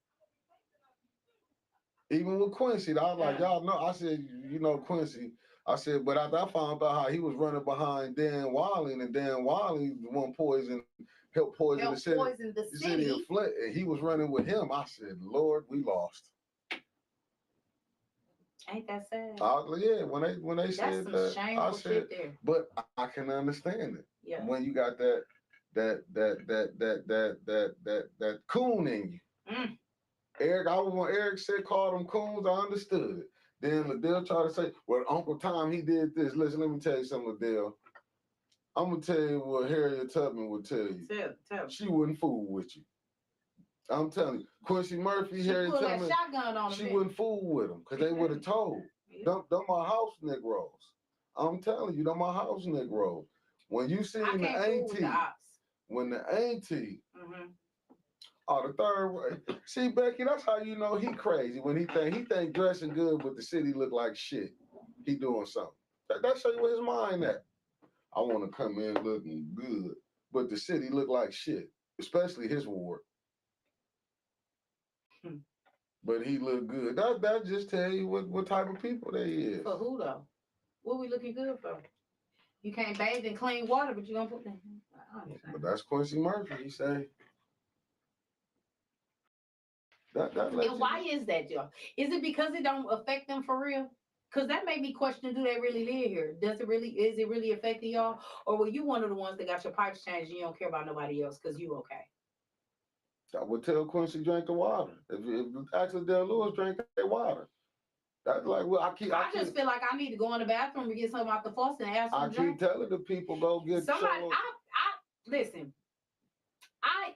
Even with Quincy, I was like, y'all know. I said, you know, Quincy. I said, but after I found out how he was running behind Dan Wiley, and Dan Wiley, the one helped poison the city of Flint, and he was running with him. I said, Lord, we lost. Ain't that sad? Yeah, when they said that, I said, but I can understand it. Yeah. When you got that coon in you. Mm. When Eric said call them coons, I understood it. Then Liddell tried to say, well, Uncle Tom, he did this. Listen, let me tell you something, Liddell. I'm gonna tell you what Harriet Tubman would tell you. Tell she wouldn't fool with you. I'm telling you, Quincy Murphy, Harriet Tubman, shotgun on she wouldn't fool with them because they would have told. Them my house Negroes. I'm telling you, them my house Negroes. When you see the auntie, when the auntie, the third way. See, Becky, that's how you know he crazy. When he think dressing good, but the city look like shit. He doing something. That show you where his mind at. I want to come in looking good, but the city look like shit, especially his ward. But he look good. That just tell you what type of people they is. For who though? What we looking good for? You can't bathe in clean water, but you gonna put that. But that's Quincy Murphy. He say. And why is that, y'all? Is it because it don't affect them for real? Because that made me question: do they really live here? Is it really affecting y'all, or were you one of the ones that got your pipes changed? And you don't care about nobody else because you okay? I would tell Quincy drink the water. If actually Del Lewis drink their water. That's like, well, I just feel like I need to go in the bathroom and get something out the faucet and ask them to drink. I keep telling the people go get somebody. Listen. I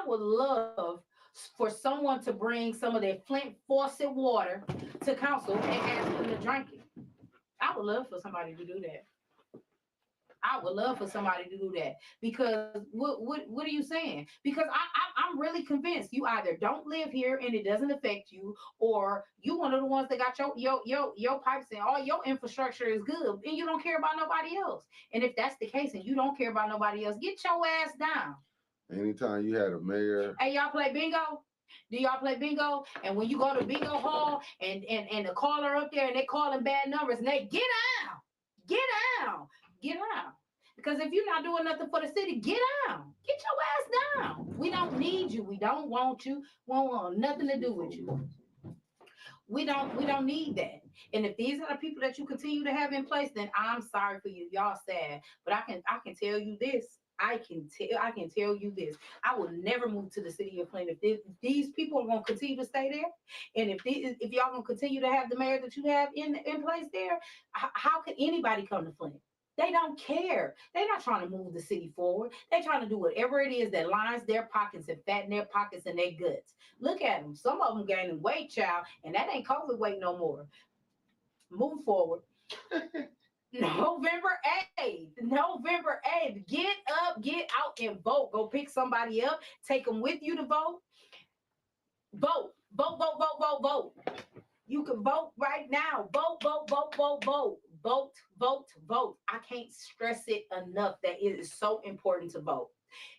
would love for someone to bring some of their Flint faucet water to council and ask them to drink it. I would love for somebody to do that. Because what are you saying? Because I'm really convinced you either don't live here and it doesn't affect you, or you one of the ones that got your pipes and all your infrastructure is good and you don't care about nobody else. And if that's the case and you don't care about nobody else, get your ass down. Anytime you had a mayor. Hey, y'all play bingo? Do y'all play bingo? And when you go to bingo hall and the caller up there and they calling bad numbers and they get out. Because if you're not doing nothing for the city, get out. Get your ass down. We don't need you. We don't want you. We don't want nothing to do with you. We don't need that. And if these are the people that you continue to have in place, then I'm sorry for you. Y'all sad. But I can tell you this. I can tell you this. I will never move to the city of Flint if these people are going to continue to stay there, and if y'all going to continue to have the mayor that you have in place there, how can anybody come to Flint? They don't care. They're not trying to move the city forward. They're trying to do whatever it is that lines their pockets and fatten their pockets and their guts. Look at them. Some of them gaining weight, child, and that ain't COVID weight no more. Move forward. November 8th. Get up, get out and vote. Go pick somebody up. Take them with you to vote. Vote. You can vote right now. Vote. I can't stress it enough that it is so important to vote.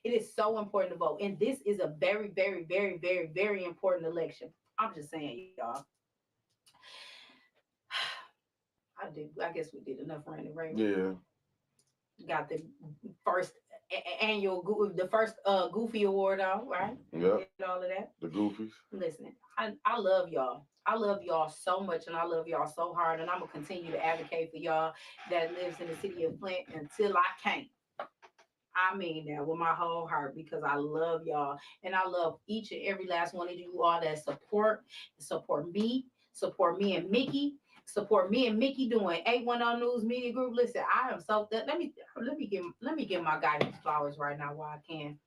It is so important to vote. And this is a very, very, very, very, very important election. I'm just saying, y'all. I guess we did enough running, right? Yeah. Got the first annual the first Goofy Award on, right? Yeah. Did all of that. The Goofies. Listen, I love y'all. I love y'all so much and I love y'all so hard. And I'm gonna continue to advocate for y'all that lives in the city of Flint until I can't. I mean that with my whole heart because I love y'all and I love each and every last one of you all that support me and Mickey, support me and Mickey doing S.1 News Media Group. Listen, I am so let me give my guy his flowers right now while I can.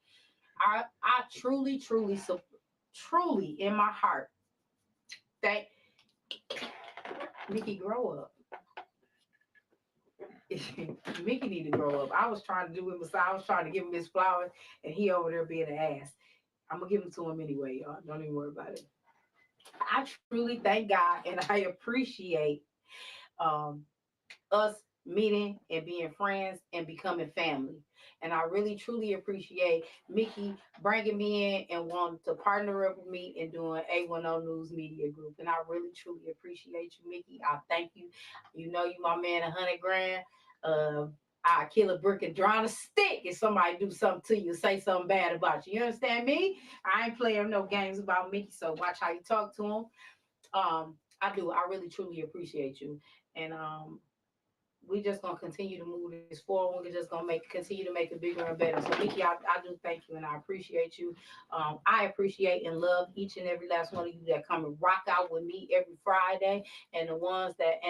I truly in my heart thank Mickey grow up. Mickey need to grow up. I was trying to do him I was trying to give him his flowers, and he over there being an ass. I'm gonna give them to him anyway, y'all. Don't even worry about it. I truly thank God and I appreciate um, us meeting and being friends and becoming family. And I really truly appreciate Mickey bringing me in and wanting to partner up with me in doing S.1 News Media Group. And I really truly appreciate you, Mickey. I thank you. You know you my man, 100 grand. I kill a brick and drown a stick if somebody do something to you, say something bad about you. You understand me? I ain't playing no games about Mickey, so watch how you talk to him. I do. I really truly appreciate you. And we just gonna continue to move this forward. We're just gonna continue to make it bigger and better. So Mickey, I do thank you and I appreciate you. I appreciate and love each and every last one of you that come and rock out with me every Friday, and the ones that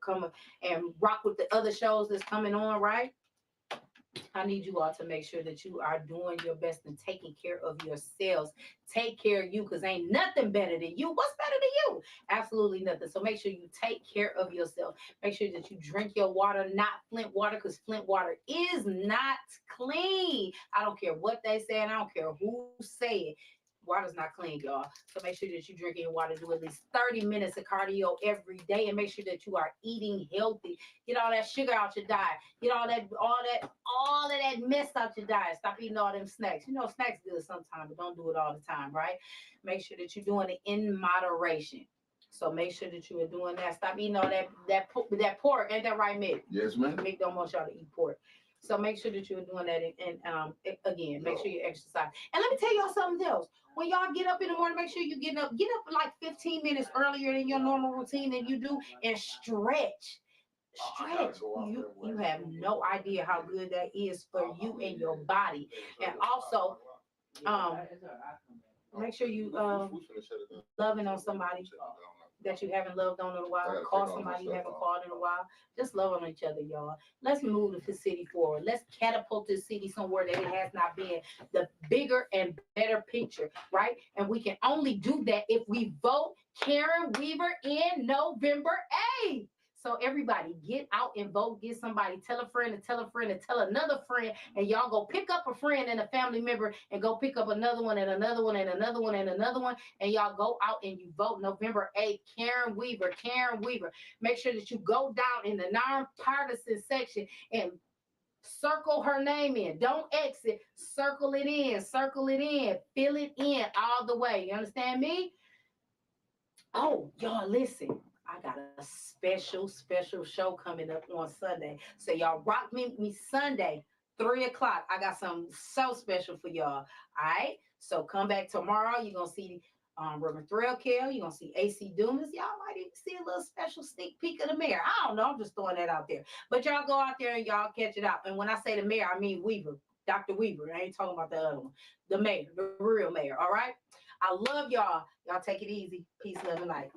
come and rock with the other shows that's coming on, right? I need you all to make sure that you are doing your best and taking care of yourselves. Take care of you because ain't nothing better than you. What's better than you? Absolutely nothing. So make sure you take care of yourself. Make sure that you drink your water, not Flint water, because Flint water is not clean. I don't care what they say, and I don't care who say it. Water's not clean, y'all. So make sure that you drink your water. Do at least 30 minutes of cardio every day, and make sure that you are eating healthy. Get all that sugar out your diet. Get all of that mess out your diet. Stop eating all them snacks. You know, snacks good sometimes, but don't do it all the time, right? Make sure that you're doing it in moderation. So make sure that you are doing that. Stop eating all that pork. Ain't that right, Mick? Yes, ma'am. Mick don't want y'all to eat pork. So make sure that you're doing that, again, make sure you exercise. And let me tell y'all something else. When y'all get up in the morning, make sure you get up like 15 minutes earlier than your normal routine and you do, and stretch. You have no idea how good that is for you and your body. And also, um, make sure you loving on somebody that you haven't loved on in a while. Call somebody you haven't called in a while. Just love on each other, y'all. Let's move the city forward. Let's catapult this city somewhere that it has not been. The bigger and better picture, right? And we can only do that if we vote Karen Weaver in November 8th. So everybody get out and vote. Get somebody. Tell a friend and tell a friend and tell another friend. And y'all go pick up a friend and a family member and go pick up another one and another one and another one and another one. And y'all go out and you vote November 8th. Karen Weaver. Karen Weaver. Make sure that you go down in the nonpartisan section and circle her name in. Don't exit. Circle it in. Circle it in. Fill it in all the way. You understand me? Oh, y'all, listen. I got a special show coming up on Sunday. So y'all rock me Sunday, 3 o'clock. I got something so special for y'all. All right. So come back tomorrow. You're gonna see Reverend Threll Kell. You're gonna see AC Dumas. Y'all might even see a little special sneak peek of the mayor. I don't know. I'm just throwing that out there. But y'all go out there and y'all catch it out. And when I say the mayor, I mean Weaver, Dr. Weaver. I ain't talking about the other one. The mayor, the real mayor. All right. I love y'all. Y'all take it easy. Peace, love, and light.